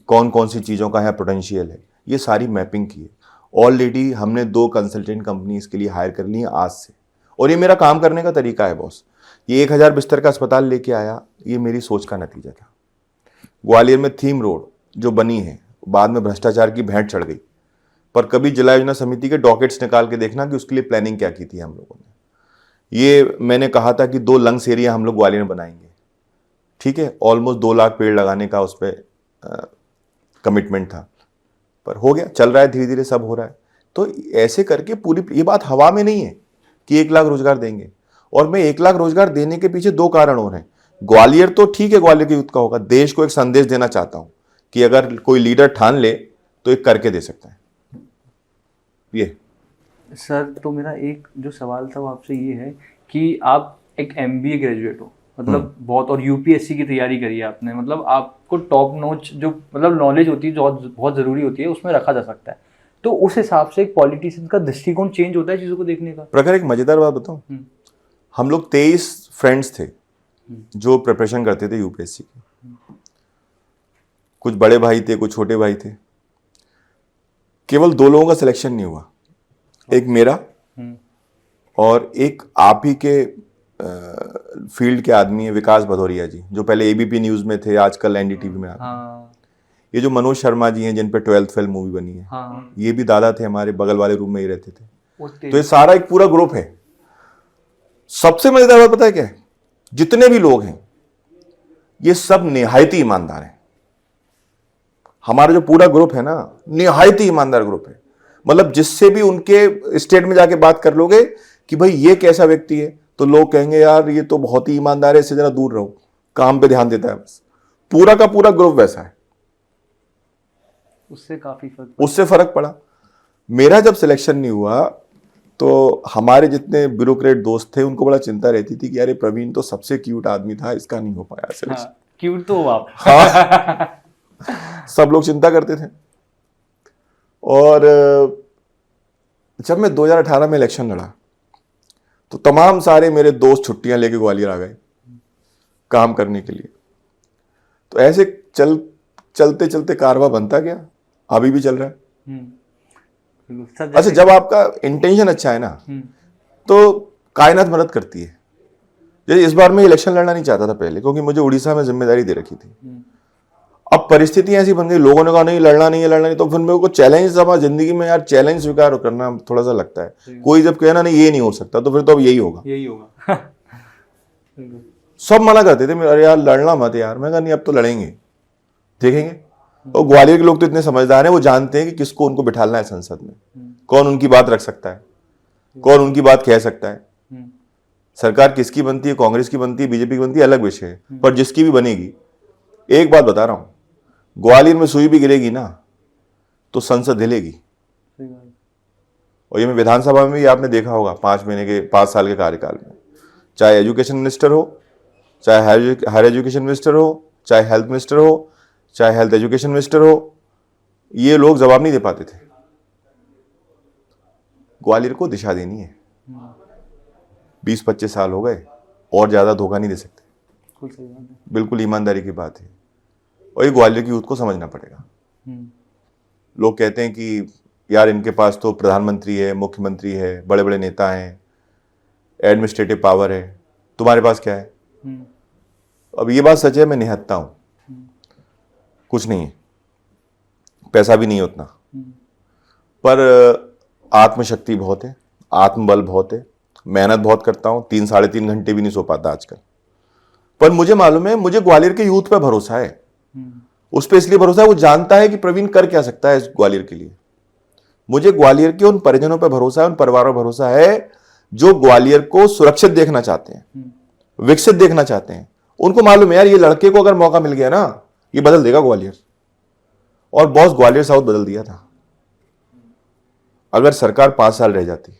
कौन कौन सी चीज़ों का है पोटेंशियल है, ये सारी मैपिंग की है। ऑलरेडी हमने 2 कंसल्टेंट कंपनी इसके लिए हायर कर ली है आज से, और ये मेरा काम करने का तरीका है बॉस। ये 1000 बिस्तर का अस्पताल लेके आया, ये मेरी सोच का नतीजा था। ग्वालियर में थीम रोड जो बनी है, बाद में भ्रष्टाचार की भेंट चढ़ गई, पर कभी जिला योजना समिति के डॉकेट्स निकाल के देखना कि उसके लिए प्लानिंग क्या की थी हम लोगों ने। ये मैंने कहा था कि 2 लंग्स एरिया हम लोग ग्वालियर में बनाएंगे, ठीक है, ऑलमोस्ट 2 लाख पेड़ लगाने का उस पर कमिटमेंट था, पर हो गया, चल रहा है, धीरे धीरे सब हो रहा है। तो ऐसे करके पूरी ये बात हवा में नहीं है कि 1 लाख रोजगार देंगे। और मैं 1 लाख रोजगार देने के पीछे 2 कारण और हैं। ग्वालियर तो ठीक है, ग्वालियर के यूथ का होगा, देश को एक संदेश देना चाहता हूं कि अगर कोई लीडर ठान ले तो एक करके दे सकता है ये। सर तो मेरा एक जो सवाल था वो आपसे ये है कि आप एक MBA ग्रेजुएट हो, मतलब बहुत, और UPSC की तैयारी करी है आपने, मतलब आपको टॉप नॉच जो मतलब नॉलेज होती है जो बहुत ज़रूरी होती है उसमें रखा जा सकता है, तो उस हिसाब से एक पॉलिटिशियन का दृष्टिकोण चेंज होता है चीज़ों को देखने का। प्रखर एक मजेदार बात बताऊं, हम लोग 23 फ्रेंड्स थे जो प्रिपरेशन करते थे UPSC की। कुछ बड़े भाई थे, कुछ छोटे भाई थे। केवल 2 लोगों का सिलेक्शन नहीं हुआ, एक मेरा और एक आप ही के फील्ड के आदमी है, विकास भदौरिया जी, जो पहले ABP न्यूज में थे, आजकल NDTV में आते हैं। ये जो मनोज शर्मा जी हैं जिन पे 12th फेल मूवी बनी है, ये भी दादा थे, हमारे बगल वाले रूम में ही रहते थे। तो ये सारा एक पूरा ग्रुप है। सबसे मजेदार बात पता है क्या है? जितने भी लोग हैं ये सब निहायती ईमानदार हैं। हमारा जो पूरा ग्रुप है ना, निहायती ईमानदार ग्रुप है। मतलब जिससे भी उनके स्टेट में जाके बात कर लोगे कि भाई ये कैसा व्यक्ति है, तो लोग कहेंगे यार ये तो बहुत ही ईमानदार है, इससे जरा दूर रहो, काम पे ध्यान देता है बस। पूरा का पूरा ग्रुप वैसा है। उससे फर्क पड़ा। मेरा जब सिलेक्शन नहीं हुआ तो हमारे जितने ब्यूरोक्रेट दोस्त थे उनको बड़ा चिंता रहती थी कि यार प्रवीण तो सबसे क्यूट आदमी था, इसका नहीं हो पाया सिलेक्शन। क्यूट तो आप। हाँ सब लोग चिंता करते थे। और जब मैं 2018 में इलेक्शन लड़ा तो तमाम सारे मेरे दोस्त छुट्टियां लेके ग्वालियर आ गए काम करने के लिए। तो ऐसे चलते चलते कारवा बनता गया, अभी भी चल रहा है। अच्छा, जब आपका इंटेंशन अच्छा है ना तो कायनात मदद करती है। जैसे इस बार मैं इलेक्शन लड़ना नहीं चाहता था पहले, क्योंकि मुझे उड़ीसा में जिम्मेदारी दे रखी थी। अब परिस्थितियां ऐसी बन गई, लोगों ने कहा नहीं लड़ना नहीं है, लड़ना नहीं, तो फिर मेरे को चैलेंज समा जिंदगी में यार चैलेंज स्वीकार करना थोड़ा सा लगता है। कोई जब कहना नहीं ये नहीं हो सकता तो फिर तो अब यही होगा। सब मना करते थे, अरे यार लड़ना मत यार। मैं कहा नहीं अब तो लड़ेंगे, देखेंगे। और ग्वालियर के लोग तो इतने समझदार हैं, वो जानते हैं कि किसको उनको बिठालना है संसद में, कौन उनकी बात रख सकता है, कौन उनकी बात कह सकता है। सरकार किसकी बनती है, कांग्रेस की बनती है, बीजेपी की बनती है, अलग विषय है, पर जिसकी भी बनेगी, एक बात बता रहा हूं, ग्वालियर में सुई भी गिरेगी ना तो संसद हिलेगी। और ये मैं विधानसभा में भी आपने देखा होगा 5 साल के कार्यकाल में, चाहे एजुकेशन मिनिस्टर हो, चाहे हायर एजुकेशन मिनिस्टर हो, चाहे हेल्थ मिनिस्टर हो, चाहे हेल्थ एजुकेशन मिनिस्टर हो, ये लोग जवाब नहीं दे पाते थे। ग्वालियर को दिशा देनी है। 20-25 साल हो गए, और ज्यादा धोखा नहीं दे सकते। बिल्कुल ईमानदारी की बात है, और ये ग्वालियर की यूथ को समझना पड़ेगा। लोग कहते हैं कि यार इनके पास तो प्रधानमंत्री है, मुख्यमंत्री है, बड़े बड़े नेता हैं, एडमिनिस्ट्रेटिव पावर है, तुम्हारे पास क्या है? अब ये बात सच है, मैं निहत्ता हूं, कुछ नहीं है, पैसा भी नहीं है उतना, पर आत्मशक्ति बहुत है, आत्मबल बहुत है, मेहनत बहुत करता हूं, 3-3.5 घंटे भी नहीं सो पाता आजकल। पर मुझे मालूम है, मुझे ग्वालियर के यूथ पे भरोसा है। उस पर इसलिए भरोसा है, वो जानता है कि प्रवीण कर क्या सकता है इस ग्वालियर के लिए। मुझे ग्वालियर के उन परिजनों पर भरोसा है, उन परिवारों पर भरोसा है जो ग्वालियर को सुरक्षित देखना चाहते हैं, विकसित देखना चाहते हैं। उनको मालूम है यार ये लड़के को अगर मौका मिल गया ना, ये बदल देगा ग्वालियर। और बॉस ग्वालियर साउथ बदल दिया था। अगर सरकार 5 साल रह जाती,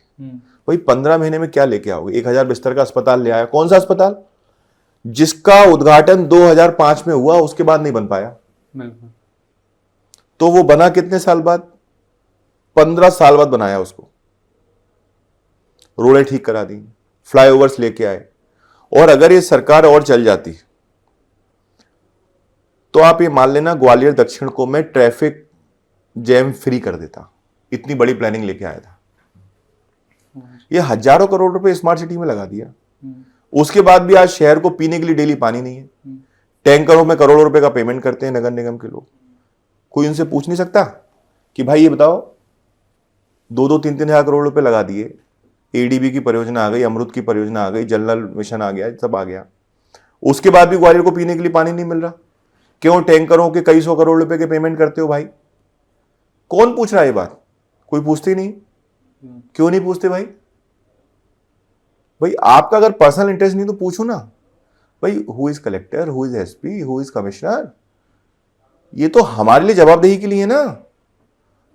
भाई 15 महीने में क्या लेके आओगे? 1000 बिस्तर का अस्पताल ले आया। कौन सा अस्पताल? जिसका उद्घाटन 2005 में हुआ, उसके बाद नहीं बन पाया। तो वो बना कितने साल बाद? 15 साल बाद बनाया उसको। रोडें ठीक करा दी, फ्लाईओवर्स लेके आए। और अगर ये सरकार और चल जाती तो आप ये मान लेना ग्वालियर दक्षिण को मैं ट्रैफिक जैम फ्री कर देता। इतनी बड़ी प्लानिंग लेके आया था। ये हजारों करोड़ रुपए स्मार्ट सिटी में लगा दिया। उसके बाद भी आज शहर को पीने के लिए डेली पानी नहीं है। टैंकरों में करोड़ों रुपए का पेमेंट करते हैं नगर निगम के लोग। कोई उनसे पूछ नहीं सकता कि भाई ये बताओ 2-3 हजार करोड़ रुपए लगा दिए, एडीबी की परियोजना आ गई, अमृत की परियोजना आ गई, जल नल मिशन आ गया, सब आ गया। उसके बाद भी ग्वालियर को पीने के लिए पानी नहीं मिल रहा। क्यों? टैंकरों के कई 100 करोड़ रुपए के पेमेंट करते हो भाई। कौन पूछ रहा है ये बात? कोई पूछते ही नहीं। क्यों नहीं पूछते भाई? भाई आपका अगर पर्सनल इंटरेस्ट नहीं तो पूछो ना भाई, who is collector, who is SP, who is commissioner. ये तो हमारे लिए जवाबदेही के लिए ना।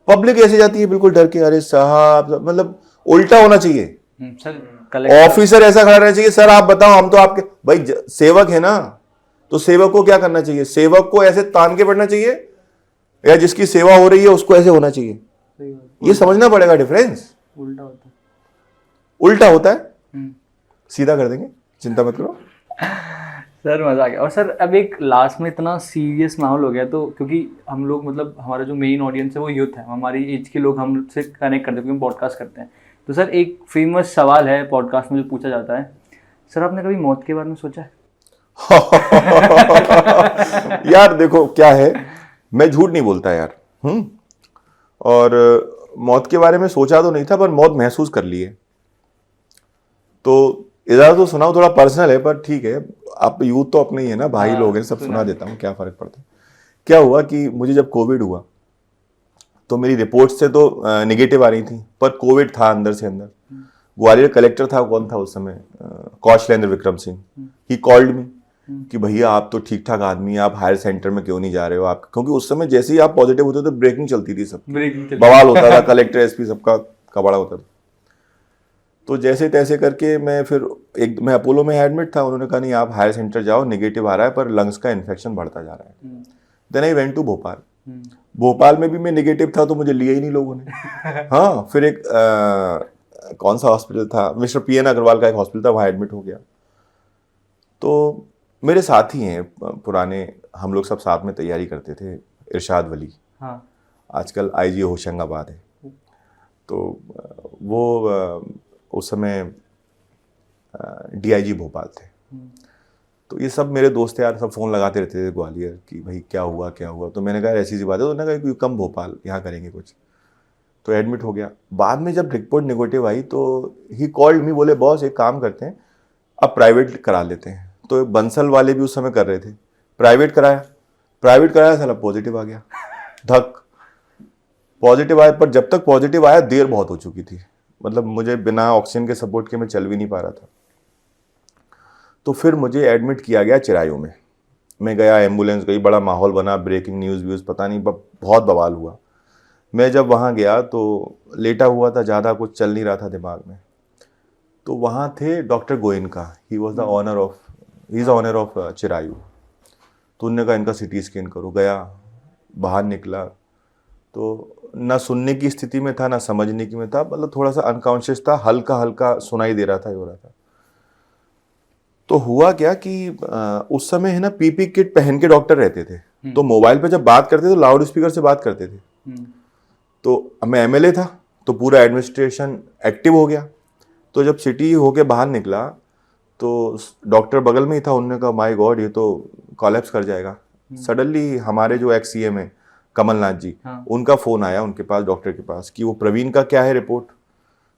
पब्लिक ऐसे जाती है बिल्कुल डर के, अरे साहब, मतलब उल्टा होना चाहिए। सर ऑफिसर ऐसा खड़ा रहना चाहिए, सर आप बताओ, हम तो आपके भाई सेवक है ना, तो सेवक को क्या करना चाहिए? सेवक को ऐसे तान के पड़ना चाहिए, या जिसकी सेवा हो रही है उसको ऐसे होना चाहिए? ये समझना पड़ेगा डिफरेंस। उल्टा होता है, सीधा कर देंगे, चिंता मत करो। सर मजा आ गया। और सर अब एक लास्ट में इतना सीरियस माहौल हो गया, तो क्योंकि हम लोग मतलब हमारा जो मेन ऑडियंस है वो यूथ है, हमारी एज के लोग हमसे कनेक्ट करते हैं क्योंकि हम पॉडकास्ट करते हैं। तो सर एक फेमस सवाल है पॉडकास्ट में जो पूछा जाता है, सर आपने कभी मौत के बारे में सोचा है? यार देखो क्या है, मैं झूठ नहीं बोलता यार। और मौत के बारे में सोचा तो नहीं था, पर मौत महसूस कर ली है। तो इधर तो सुनाओ, थोड़ा पर्सनल है पर ठीक है, आप यूथ तो अपने ही है ना, भाई लोग हैं, सब सुना देता हूँ, क्या फर्क पड़ता है। क्या हुआ कि मुझे जब कोविड हुआ तो मेरी रिपोर्ट्स से तो निगेटिव आ रही थी, पर कोविड था अंदर से अंदर। ग्वालियर कलेक्टर था, कौन था उस समय, Kaushalendra Vikram Singh. He called me कि भैया आप तो ठीक ठाक आदमी हैं, आप हायर सेंटर में क्यों नहीं जा रहे हो आप? क्योंकि उस समय जैसे ही आप पॉजिटिव होते तो ब्रेकिंग चलती थी, सब बवाल होता था, कलेक्टर एसपी सबका कबाड़ा होता था। तो जैसे तैसे करके मैं अपोलो में एडमिट था। उन्होंने कहा नहीं आप हायर सेंटर जाओ, नेगेटिव आ रहा है पर लंग्स का इन्फेक्शन बढ़ता जा रहा है। Then I went to Bhopal. Bhopal में भी मैं नेगेटिव था तो मुझे लिया ही नहीं लोगों ने। हाँ, फिर एक कौन सा हॉस्पिटल था, मिस्टर PN अग्रवाल का एक हॉस्पिटल था, वहाँ एडमिट हो गया। तो मेरे साथी हैं पुराने, हम लोग सब साथ में तैयारी करते थे, इरशाद वली। हाँ। आजकल IG होशंगाबाद है। तो वो उस समय DIG भोपाल थे। तो ये सब मेरे दोस्त यार, सब फ़ोन लगाते रहते थे ग्वालियर कि भाई क्या हुआ क्या हुआ। तो मैंने कहा ऐसी सी बात है। तो उन्होंने कहा कम भोपाल, यहाँ करेंगे कुछ। तो एडमिट हो गया। बाद में जब रिपोर्ट नेगेटिव आई तो ही कॉल्ड मी, बोले बॉस एक काम करते हैं, अब प्राइवेट करा लेते हैं। तो बंसल वाले भी उस समय कर रहे थे, प्राइवेट कराया, साला पॉजिटिव आ गया। धक, पॉजिटिव आया। पर जब तक पॉजिटिव आया देर बहुत हो चुकी थी, मतलब मुझे बिना ऑक्सीजन के सपोर्ट के मैं चल भी नहीं पा रहा था। तो फिर मुझे एडमिट किया गया चिरायू में। मैं गया, एम्बुलेंस गई, बड़ा माहौल बना, ब्रेकिंग न्यूज़ पता नहीं, बहुत बवाल हुआ। मैं जब वहाँ गया तो लेटा हुआ था, ज़्यादा कुछ चल नहीं रहा था दिमाग में। तो वहाँ थे doctor Goenka, he was the owner of Chirayu. तो उन्होंने कहा इनका CT स्कैन करो। गया, बाहर निकला तो ना सुनने की स्थिति में था, ना समझने की में था, मतलब थोड़ा सा अनकॉन्शियस था, हल्का हल्का सुनाई दे रहा था, ये हो रहा था। तो हुआ क्या कि उस समय है ना PP किट पहन के डॉक्टर रहते थे, तो मोबाइल पे जब बात करते तो लाउड स्पीकर से बात करते थे। तो मैं MLA था, तो पूरा एडमिनिस्ट्रेशन एक्टिव हो गया। तो जब CT होके बाहर निकला तो डॉक्टर बगल में ही था, उन्होंने कहा माय गॉड ये तो कोलैप्स कर जाएगा। सडनली हमारे जो एक्स CM है कमलनाथ जी, उनका फ़ोन आया उनके पास, डॉक्टर के पास, कि वो प्रवीण का क्या है रिपोर्ट।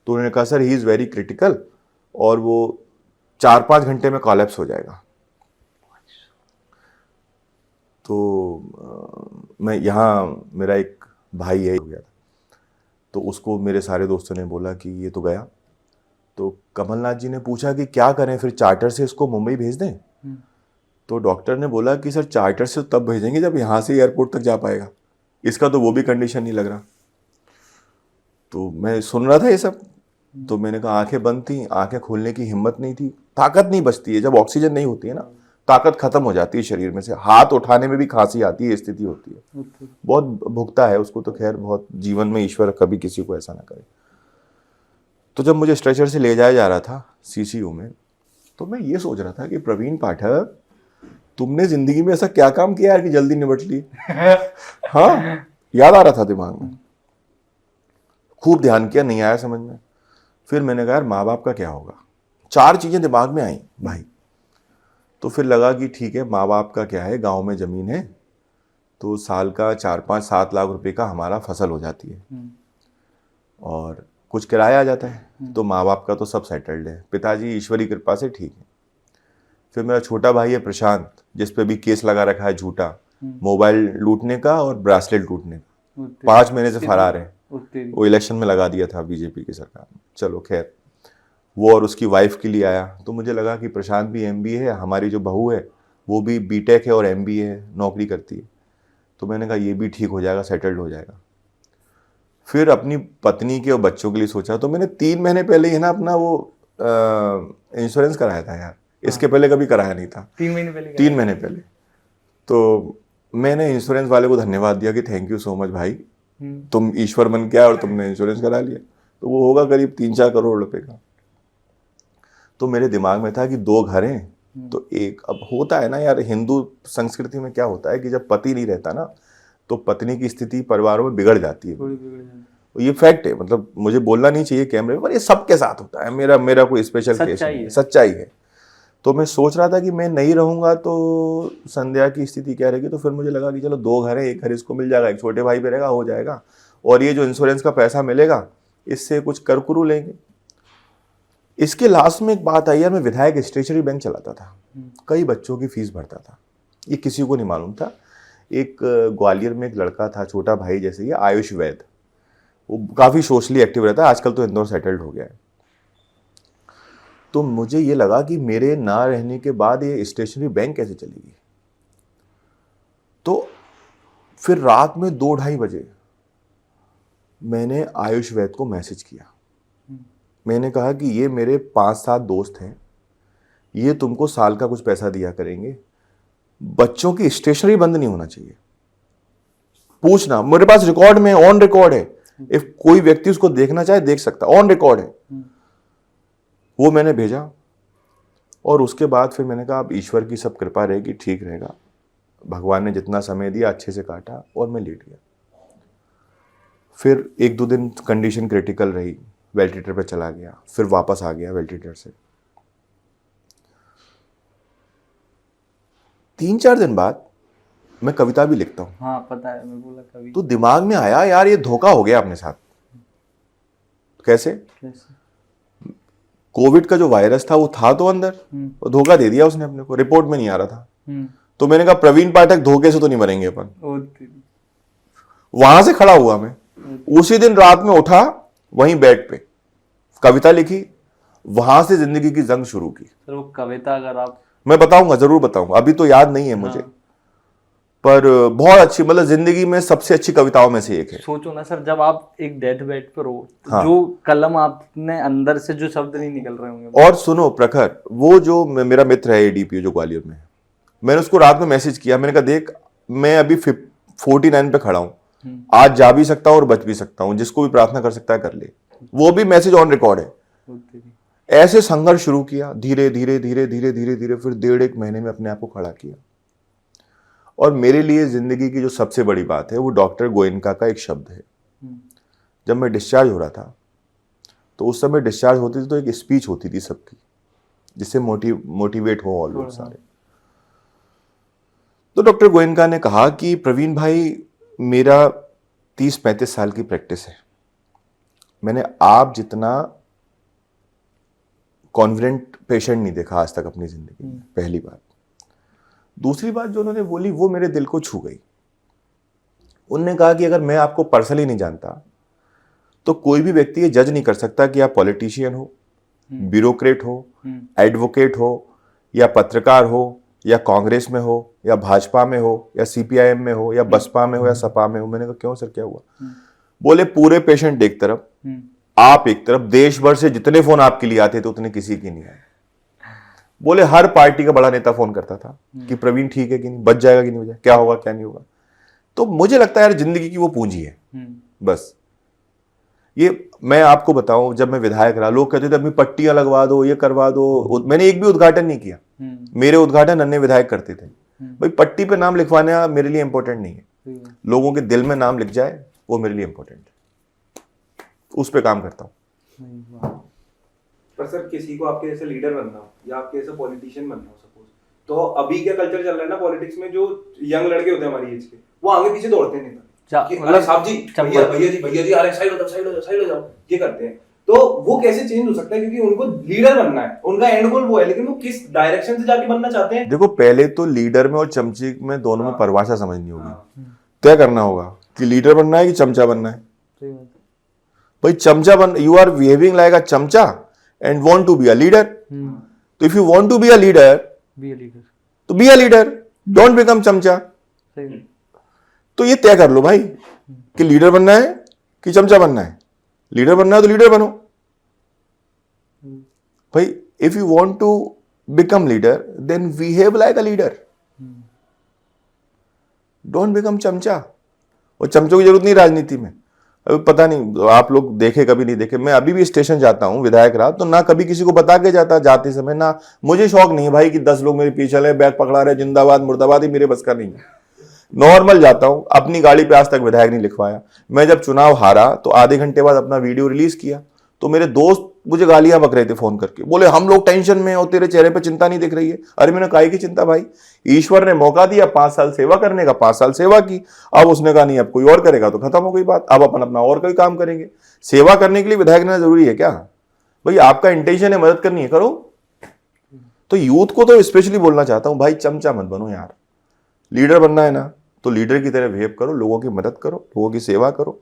तो उन्होंने कहा sir he is very critical और वो 4-5 घंटे में कोलैप्स हो जाएगा। तो मैं यहाँ, मेरा एक भाई है, हो गया था, तो उसको मेरे सारे दोस्तों ने बोला कि ये तो गया। तो कमलनाथ जी ने पूछा कि क्या करें फिर, चार्टर से इसको मुंबई भेज दें? तो डॉक्टर ने बोला कि सर चार्टर से तब भेजेंगे जब यहाँ से एयरपोर्ट तक जा पाएगा, इसका तो वो भी कंडीशन नहीं लग रहा। तो मैं सुन रहा था ये सब, तो मैंने कहा, आंखें बंद थी, आंखें खोलने की हिम्मत नहीं थी, ताकत नहीं बचती है जब ऑक्सीजन नहीं होती है ना, ताकत खत्म हो जाती है शरीर में से, हाथ उठाने में भी खांसी आती है, स्थिति होती है, बहुत भुगता है उसको। तो खैर बहुत, जीवन में ईश्वर कभी किसी को ऐसा ना करे। तो जब मुझे स्ट्रेचर से ले जाया जा रहा था CCU में, तो मैं ये सोच रहा था कि प्रवीण पाठक तुमने जिंदगी में ऐसा क्या काम किया है कि जल्दी निपट ली। हाँ, याद आ रहा था दिमाग में, खूब ध्यान किया, नहीं आया समझ में। फिर मैंने कहा यार माँ बाप का क्या होगा, 4 चीजें दिमाग में आई भाई। तो फिर लगा कि ठीक है, माँ बाप का क्या है, गांव में जमीन है तो साल का 4-5-7 लाख रुपए का हमारा फसल हो जाती है, और कुछ किराया आ जाता है तो माँ बाप का तो सब सेटल्ड है, पिताजी ईश्वरी कृपा से ठीक है। फिर मेरा छोटा भाई है प्रशांत, जिस पे भी केस लगा रखा है झूठा, मोबाइल लूटने का और ब्रेसलेट लूटने का, 5 महीने से फरार है। वो इलेक्शन में लगा दिया था बीजेपी की सरकार ने। चलो खैर, वो और उसकी वाइफ के लिए आया तो मुझे लगा कि प्रशांत भी MBA है, हमारी जो बहू है वो भी BTech है और MBA है, नौकरी करती है। तो मैंने कहा ये भी ठीक हो जाएगा, सेटल्ड हो जाएगा। फिर अपनी पत्नी के और बच्चों के लिए सोचा तो मैंने 3 महीने पहले ही ना अपना वो इंश्योरेंस कराया था यार, इसके पहले कभी कराया नहीं था। 3 महीने पहले 3 महीने पहले। तो मैंने इंश्योरेंस वाले को धन्यवाद दिया कि थैंक यू सो मच भाई, तुम ईश्वर बन के आए और तुमने इंश्योरेंस करा लिया। तो वो होगा करीब 3-4 करोड़ रुपए का। तो मेरे दिमाग में था कि 2 घर हैं तो एक, अब होता है ना यार हिंदू संस्कृति में क्या होता है कि जब पति नहीं रहता ना तो पत्नी की स्थिति परिवारों में बिगड़ जाती है। ये फैक्ट है, मतलब मुझे बोलना नहीं चाहिए कैमरे में, पर ये सबके साथ होता है, मेरा कोई स्पेशल केस नहीं है, सच्चाई है। तो मैं सोच रहा था कि मैं नहीं रहूंगा तो संध्या की स्थिति क्या रहेगी। तो फिर मुझे लगा कि चलो 2 घर हैं, एक घर इसको मिल जाएगा, एक छोटे भाई पे रहेगा, हो जाएगा। और ये जो इंश्योरेंस का पैसा मिलेगा इससे कुछ करकुरु लेंगे। इसके लास्ट में एक बात आई यार, मैं विधायक स्टेशनरी बैंक चलाता था, कई बच्चों की फीस भरता था, ये किसी को नहीं मालूम था। एक ग्वालियर में एक लड़का था, छोटा भाई जैसे ही, आयुष वैद, वो काफ़ी सोशली एक्टिव रहता है, आजकल तो इंदौर सेटल्ड हो गया है। तो मुझे ये लगा कि मेरे ना रहने के बाद ये स्टेशनरी बैंक कैसे चलेगी। तो फिर रात में 2-2:30 बजे मैंने आयुष वैद को मैसेज किया। मैंने कहा कि ये मेरे 5-7 दोस्त हैं, ये तुमको साल का कुछ पैसा दिया करेंगे, बच्चों की स्टेशनरी बंद नहीं होना चाहिए, पूछना, मेरे पास रिकॉर्ड में, ऑन रिकॉर्ड है, इफ कोई व्यक्ति उसको देखना चाहे देख सकता, ऑन रिकॉर्ड है। वो मैंने भेजा और उसके बाद फिर मैंने कहा अब ईश्वर की सब कृपा रहेगी, ठीक रहेगा, भगवान ने जितना समय दिया अच्छे से काटा, और मैं लेट गया। फिर 1-2 दिन कंडीशन क्रिटिकल रही, वेंटिलेटर पे चला गया, फिर वापस आ गया वेंटिलेटर से। 3-4 दिन बाद मैं कविता भी लिखता हूँ। हाँ पता है, मैं बोला कवि। तो दिमाग में आया यार ये धोखा हो गया अपने साथ। कैसे? कोविड का जो वायरस था वो था तो अंदर, और धोखा दे दिया उसने अपने को, रिपोर्ट में नहीं आ रहा था। तो मैंने कहा प्रवीण पाठक धोखे से तो नहीं मरेंगे अपन। वहां से खड़ा हुआ मैं, उसी दिन रात में उठा, वहीं बेड पे कविता लिखी, वहां से जिंदगी की जंग शुरू की। सर वो कविता अगर आप, मैं बताऊंगा, जरूर बताऊंगा, अभी तो याद नहीं है मुझे। हाँ। पर बहुत अच्छी, मतलब जिंदगी में सबसे अच्छी कविताओं में से एक है। सोचो ना सर, जब आप एक डेथ बेड पर हो, हाँ। जो कलम आपने अंदर से जो शब्द नहीं निकल रहे होंगे। और सुनो प्रखर, वो जो मेरा मित्र है ADP जो ग्वालियर में है, मैंने उसको रात में मैसेज किया, मैंने कहा देख मैं अभी 49 पे खड़ा हूँ, आज जा भी सकता हूँ और बच भी सकता हूँ, जिसको भी प्रार्थना कर सकता है कर ले। वो भी मैसेज ऑन रिकॉर्ड है। ऐसे संघर्ष शुरू किया, धीरे धीरे धीरे धीरे धीरे धीरे, फिर 1.5 महीने में अपने आप को खड़ा किया। और मेरे लिए जिंदगी की जो सबसे बड़ी बात है वो डॉक्टर गोयनका का एक शब्द है। जब मैं डिस्चार्ज हो रहा था तो उस समय डिस्चार्ज होती थी तो एक स्पीच होती थी सबकी, जिससे मोटिवेट हो ऑल लोग सारे। तो डॉक्टर गोयनका ने कहा कि प्रवीण भाई मेरा 30-35 साल की प्रैक्टिस है, मैंने आप जितना कॉन्फिडेंट पेशेंट नहीं देखा आज तक अपनी जिंदगी में, पहली बात। दूसरी बात जो उन्होंने बोली वो मेरे दिल को छू गई। उन्होंने कहा कि अगर मैं आपको पर्सनली नहीं जानता तो कोई भी व्यक्ति ये जज नहीं कर सकता कि आप पॉलिटिशियन हो, ब्यूरोक्रेट हो, एडवोकेट हो, या पत्रकार हो, या कांग्रेस में हो, या भाजपा में हो, या CPIM में हो, या बसपा में हो, या सपा में हो। मैंने कहा क्यों सर, क्या हुआ? बोले पूरे पेशेंट एक तरफ, आप एक तरफ, देश भर से जितने फोन आपके लिए आते थे उतने किसी के नहीं आए। बोले हर पार्टी का बड़ा नेता फोन करता था कि प्रवीण ठीक है कि नहीं, बच जाएगा कि नहीं बच जाएगा, क्या होगा क्या नहीं होगा। तो मुझे लगता है यार जिंदगी की वो पूंजी है बस। ये मैं आपको बताऊं, जब मैं विधायक रहा लोग कहते थे अपनी पट्टियां लगवा दो, ये करवा दो, मैंने एक भी उद्घाटन नहीं किया। मेरे उद्घाटन अन्य विधायक करते थे। भाई पट्टी पे नाम लिखवाना मेरे लिए इंपॉर्टेंट नहीं है, लोगों के दिल में नाम लिख जाए वो मेरे लिए इंपॉर्टेंट है, उस पर काम करता हूँ। पर सर किसी को आपके जैसे लीडर बनना हो या आपके जैसे पॉलिटिशियन बनना हो सपोज, तो अभी क्या कल्चर चल रहा है ना पॉलिटिक्स में, जो यंग लड़के होते हैं हमारी एज के, वो आगे पीछे दौड़ते नहीं। कि मतलब अरे साहब जी, चंपा। भैया जी, अरे साइड हो जाओ, ये करते हैं। तो वो कैसे चेंज हो सकता है, क्योंकि उनको लीडर बनना है, उनका एंड गोल वो है, लेकिन वो किस डायरेक्शन से जाके बनना चाहते हैं। देखो, पहले तो लीडर में और चमचे में दोनों में हाँ। परिभाषा समझनी होगी। हाँ। तय करना होगा कि लीडर बनना है कि चमचा बनना है। सही बात है। भाई चमचा बन, you are behaving like a chamcha and want to be a leader. तो if you want to be a leader, be a leader. तो be a leader, don't become chamcha. सही बात। तो ये तय कर लो भाई कि लीडर बनना है कि चमचा बनना है। लीडर बनना है तो लीडर बनो भाई। If you want to become leader, then behave like a leader, don't become चमचा। और चमचों की जरूरत नहीं राजनीति में। अभी पता नहीं आप लोग देखे कभी नहीं देखे, मैं अभी भी स्टेशन जाता हूं विधायक रहा, तो ना कभी किसी को बता के जाता जाते समय, ना मुझे शौक नहीं है भाई कि 10 लोग मेरे पीछे चले, बैग पकड़ा रहे, जिंदाबाद मुर्दाबाद, ही मेरे बस का नहीं है। नॉर्मल जाता हूं, अपनी गाड़ी पे आज तक विधायक नहीं लिखवाया। मैं जब चुनाव हारा तो आधे घंटे बाद अपना वीडियो रिलीज किया, तो मेरे दोस्त मुझे गालियां बक रहे थे फोन करके, बोले हम लोग टेंशन में हैं और तेरे चेहरे पे चिंता नहीं दिख रही है। अरे मैंने काहे की चिंता भाई, ईश्वर ने मौका दिया 5 साल सेवा करने का, 5 साल सेवा की। अब उसने कहा नहीं अब कोई और करेगा, तो खत्म हो गई बात, अब अपन अपना और कोई काम करेंगे। सेवा करने के लिए विधायक रहना जरूरी है क्या भाई? आपका इंटेंशन है मदद करनी है, करो। तो यूथ को तो स्पेशली बोलना चाहता हूं भाई, चमचा मत बनो यार। लीडर बनना है ना तो लीडर की तरह बिहेव करो, लोगों की मदद करो, लोगों की सेवा करो।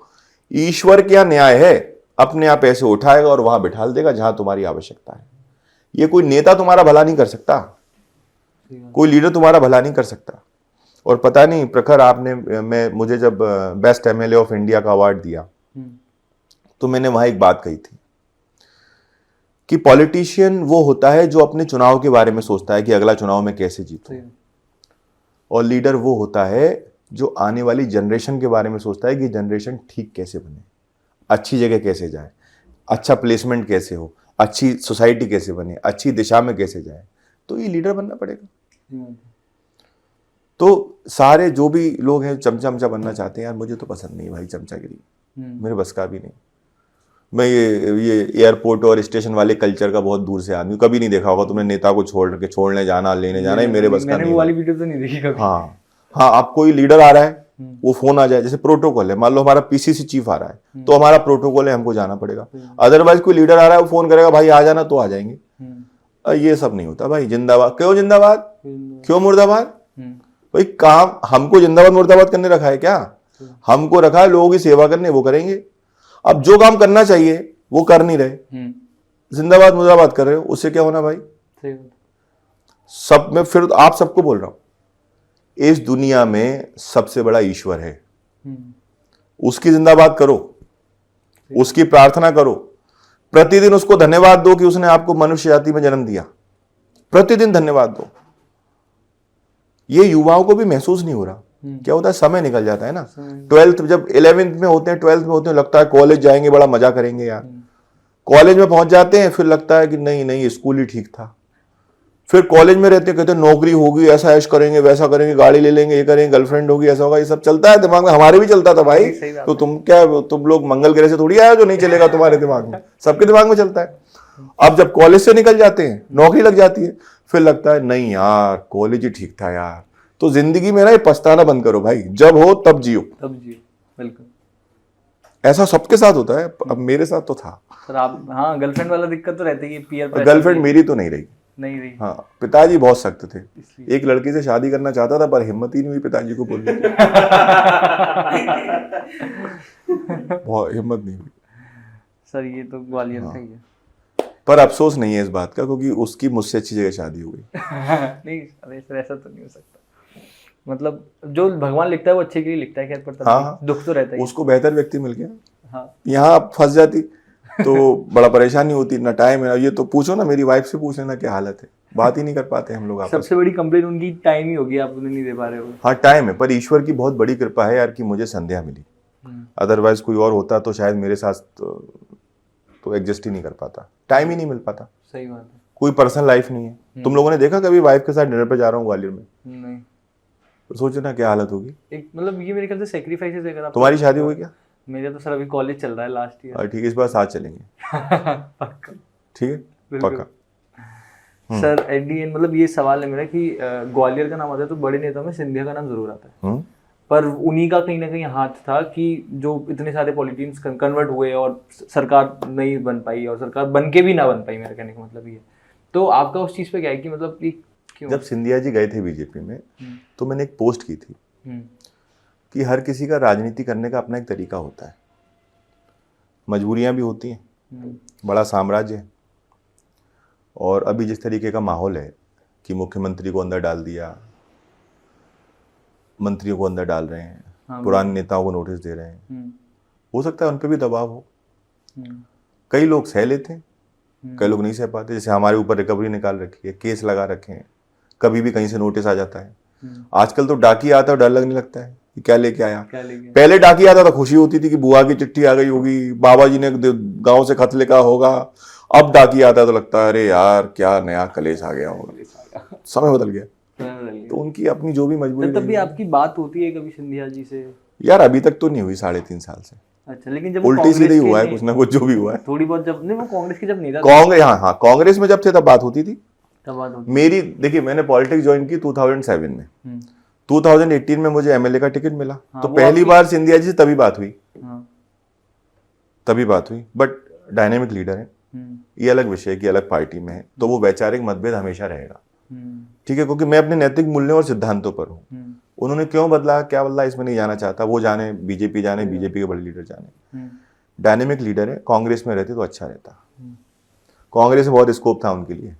ईश्वर क्या न्याय है, अपने आप ऐसे उठाएगा और वहां बिठा देगा जहां तुम्हारी आवश्यकता है। ये कोई नेता तुम्हारा भला नहीं कर सकता, कोई लीडर तुम्हारा भला नहीं कर सकता। और पता नहीं प्रखर, आपने मुझे जब बेस्ट एमएलए ऑफ इंडिया का अवार्ड दिया, तो मैंने वहां एक बात कही थी कि पॉलिटिशियन वो होता है जो अपने चुनाव के बारे में सोचता है कि अगला चुनाव में कैसे जीतूं, और लीडर वो होता है जो आने वाली जनरेशन के बारे में सोचता है कि जनरेशन ठीक कैसे बने, अच्छी जगह कैसे जाए, अच्छा प्लेसमेंट कैसे हो, अच्छी सोसाइटी कैसे बने, अच्छी दिशा में कैसे जाए। तो ये लीडर बनना पड़ेगा। तो सारे जो भी लोग हैं चमचा बनना चाहते हैं यार, मुझे तो पसंद नहीं भाई चमचागिरी, मेरे बस का भी नहीं। मैं ये एयरपोर्ट और स्टेशन वाले कल्चर का बहुत दूर से आदमी, कभी नहीं देखा होगा तुमने नेता को छोड़ने जाना, लेने जाना, ये मेरे बस का नहीं। मैंने वो वाली वीडियो तो नहीं देखी कभी। हाँ, आप कोई लीडर आ रहा है, वो फोन आ जाए, जैसे प्रोटोकॉल है, मान लो हमारा पीसीसी चीफ आ रहा है, तो हमारा प्रोटोकॉल है, हमको जाना पड़ेगा। अदरवाइज कोई लीडर आ रहा है, वो फोन करेगा भाई आ जाना, तो आ जाएंगे। ये सब नहीं होता भाई। जिंदाबाद क्यों, जिंदाबाद क्यों, मुर्दाबाद भाई। काम हमको जिंदाबाद मुर्दाबाद करने रखा है क्या? हमको रखा है लोगों की सेवा करने, वो करेंगे। अब जो काम करना चाहिए वो कर नहीं रहे, जिंदाबाद मुर्दाबाद कर रहे हो, उससे क्या होना भाई? सब में फिर आप सबको बोल रहा हूं, इस दुनिया में सबसे बड़ा ईश्वर है, उसकी जिंदाबाद करो, उसकी प्रार्थना करो, प्रतिदिन उसको धन्यवाद दो कि उसने आपको मनुष्य जाति में जन्म दिया, प्रतिदिन धन्यवाद दो। ये युवाओं को भी महसूस नहीं हो रहा। क्या होता है, समय निकल जाता है ना। 12th जब 11th में होते हैं, 12th में होते हैं, लगता है कॉलेज जाएंगे, बड़ा मजा करेंगे यार। कॉलेज में पहुंच जाते हैं, फिर लगता है कि नहीं स्कूल ही ठीक था। फिर कॉलेज में रहते कहते नौकरी होगी, ऐसा ऐश करेंगे, वैसा करेंगे, गाड़ी ले लेंगे, ये करेंगे, गर्लफ्रेंड होगी, ऐसा होगा। ये सब चलता है दिमाग में, हमारे भी चलता था भाई। तो तुम लोग मंगल ग्रह से थोड़ी आए हो जो नहीं चलेगा तुम्हारे दिमाग में, सबके दिमाग में चलता है। अब जब कॉलेज से निकल जाते हैं, नौकरी लग जाती है, फिर लगता है नहीं यार कॉलेज ही ठीक था यार। तो जिंदगी में ना ये पछताना बंद करो भाई, जब हो तब जियो, बिल्कुल। ऐसा सबके साथ होता है। अब मेरे साथ तो था सर। आप हाँ, गर्लफ्रेंड वाला दिक्कत तो रहती है, पीयर प्रेशर। गर्लफ्रेंड मेरी तो नहीं रही। हाँ, पिताजी बहुत सख्त थे। एक लड़की से शादी करना चाहता था, पर हिम्मत ही नहीं हुई पिताजी को बोलने की। बहुत हिम्मत नहीं हुई सर। ये तो ग्वालियर का ही है। पर अफसोस नहीं है इस बात का, क्योंकि उसकी मुझसे अच्छी जगह शादी हो गई। नहीं सर, ऐसा तो नहीं हो सकता। मतलब जो भगवान लिखता है वो अच्छे के लिए लिखता है, खैर, पर हाँ, दुख तो रहता है। उसको बेहतर व्यक्ति मिल गया। हाँ। यहाँ फंस जाती तो बड़ा परेशानी होती, ना टाइम है। ये तो पूछो ना, मेरी वाइफ से पूछ लेना क्या हालत है, बात ही नहीं कर पाते हम लोग आपस में। सबसे बड़ी कंप्लेन उनकी टाइम ही होगी, आप उन्हें नहीं दे पा रहे हो। हाँ टाइम है, पर ईश्वर की बहुत बड़ी कृपा है यार कि मुझे संध्या मिली। अदरवाइज कोई और होता तो शायद मेरे साथ तो एडजस्ट ही नहीं कर पाता, टाइम ही नहीं मिल पाता। सही बात है। कोई पर्सनल लाइफ नहीं है। तुम लोगों ने देखा कभी वाइफ के साथ डिनर पे जा रहा हूँ ग्वालियर में? नहीं। तो सोचो ना क्या हालत होगी। एक मतलब ये मेरे ख्याल से सैक्रिफाइसेस है। तुम्हारी शादी हुई क्या? मेरा तो सर अभी कॉलेज चल रहा है, लास्ट ईयर। ठीक है, इस बार साथ चलेंगे। ठीक है, पक्का। सर एट दी एंड मतलब ये सवाल है मेरा कि ग्वालियर का नाम आता है तो बड़े नेताओं में सिंधिया का नाम जरूर आता है। पर उन्हीं का कहीं ना कहीं हाथ था कि जो इतने सारे पॉलिटिशियंस कन्वर्ट हुए और सरकार नहीं बन पाई, और सरकार बन के भी ना बन पाई, मेरा कहने का मतलब ये है। तो आपका उस चीज़ पे क्या है कि मतलब कि क्यों? जब सिंधिया जी गए थे बीजेपी में तो मैंने एक पोस्ट की थी हम्म, कि हर किसी का राजनीति करने का अपना एक तरीका होता है, मजबूरियां भी होती हैं, बड़ा साम्राज्य है। और अभी जिस तरीके का माहौल है कि मुख्यमंत्री को अंदर डाल दिया, मंत्रियों को अंदर डाल रहे हैं, हाँ, पुराने नेताओं को नोटिस दे रहे हैं, हो सकता है उन पर भी दबाव हो। हम्म, कई लोग सह लेते हैं, कई लोग नहीं सह पाते। जैसे हमारे ऊपर रिकवरी निकाल रखी है, केस लगा रखे हैं, कभी भी कहीं से नोटिस आ जाता है। आजकल तो डाकी आता है और डर लगने लगता है कि क्या लेके आया। क्या लेके? पहले डाकी आता था, खुशी होती थी कि बुआ की चिट्ठी आ गई होगी, बाबा जी ने गांव से खत लिखा होगा। अब डाकी आता है तो लगता है अरे यार क्या नया कलेश आ गया होगा, समय बदल गया। तो उनकी अपनी जो भी मजबूरी तब भी रही। आपकी बात होती है कभी सिंधिया जी से? यार अभी तक तो नहीं हुई 3.5 साल से। अच्छा, लेकिन जब वो उल्टी सीधी कांग्रेस के हुआ है ने- कुछ ना कुछ जो भी हुआ है। थोड़ी बहुत, जब नहीं वो कांग्रेस के जब नेता थे, कांग्रेस, हाँ कांग्रेस में जब थे तब बात होती थी। तब बात होती मेरी देखिए, मैंने पॉलिटिक्स ज्वाइन की 2007 में। हम्म, 2018 में मुझे एमएलए का टिकट मिला। हाँ, तो वो पहली आपकी- बार सिंधिया जी से तभी बात हुई, हाँ, बट डायनेमिक लीडर है, ये अलग विषय है कि अलग पार्टी में है, तो वो वैचारिक मतभेद हमेशा रहेगा, ठीक है, क्योंकि मैं अपने नैतिक मूल्यों और सिद्धांतों पर हूँ। उन्होंने क्यों बदला, क्या बदला, इसमें नहीं जाना चाहता, वो जाने, बीजेपी जाने, बीजेपी के बड़े लीडर जाने। डायनेमिक लीडर है, कांग्रेस में रहते तो अच्छा रहता। कांग्रेस में बहुत स्कोप था उनके लिए,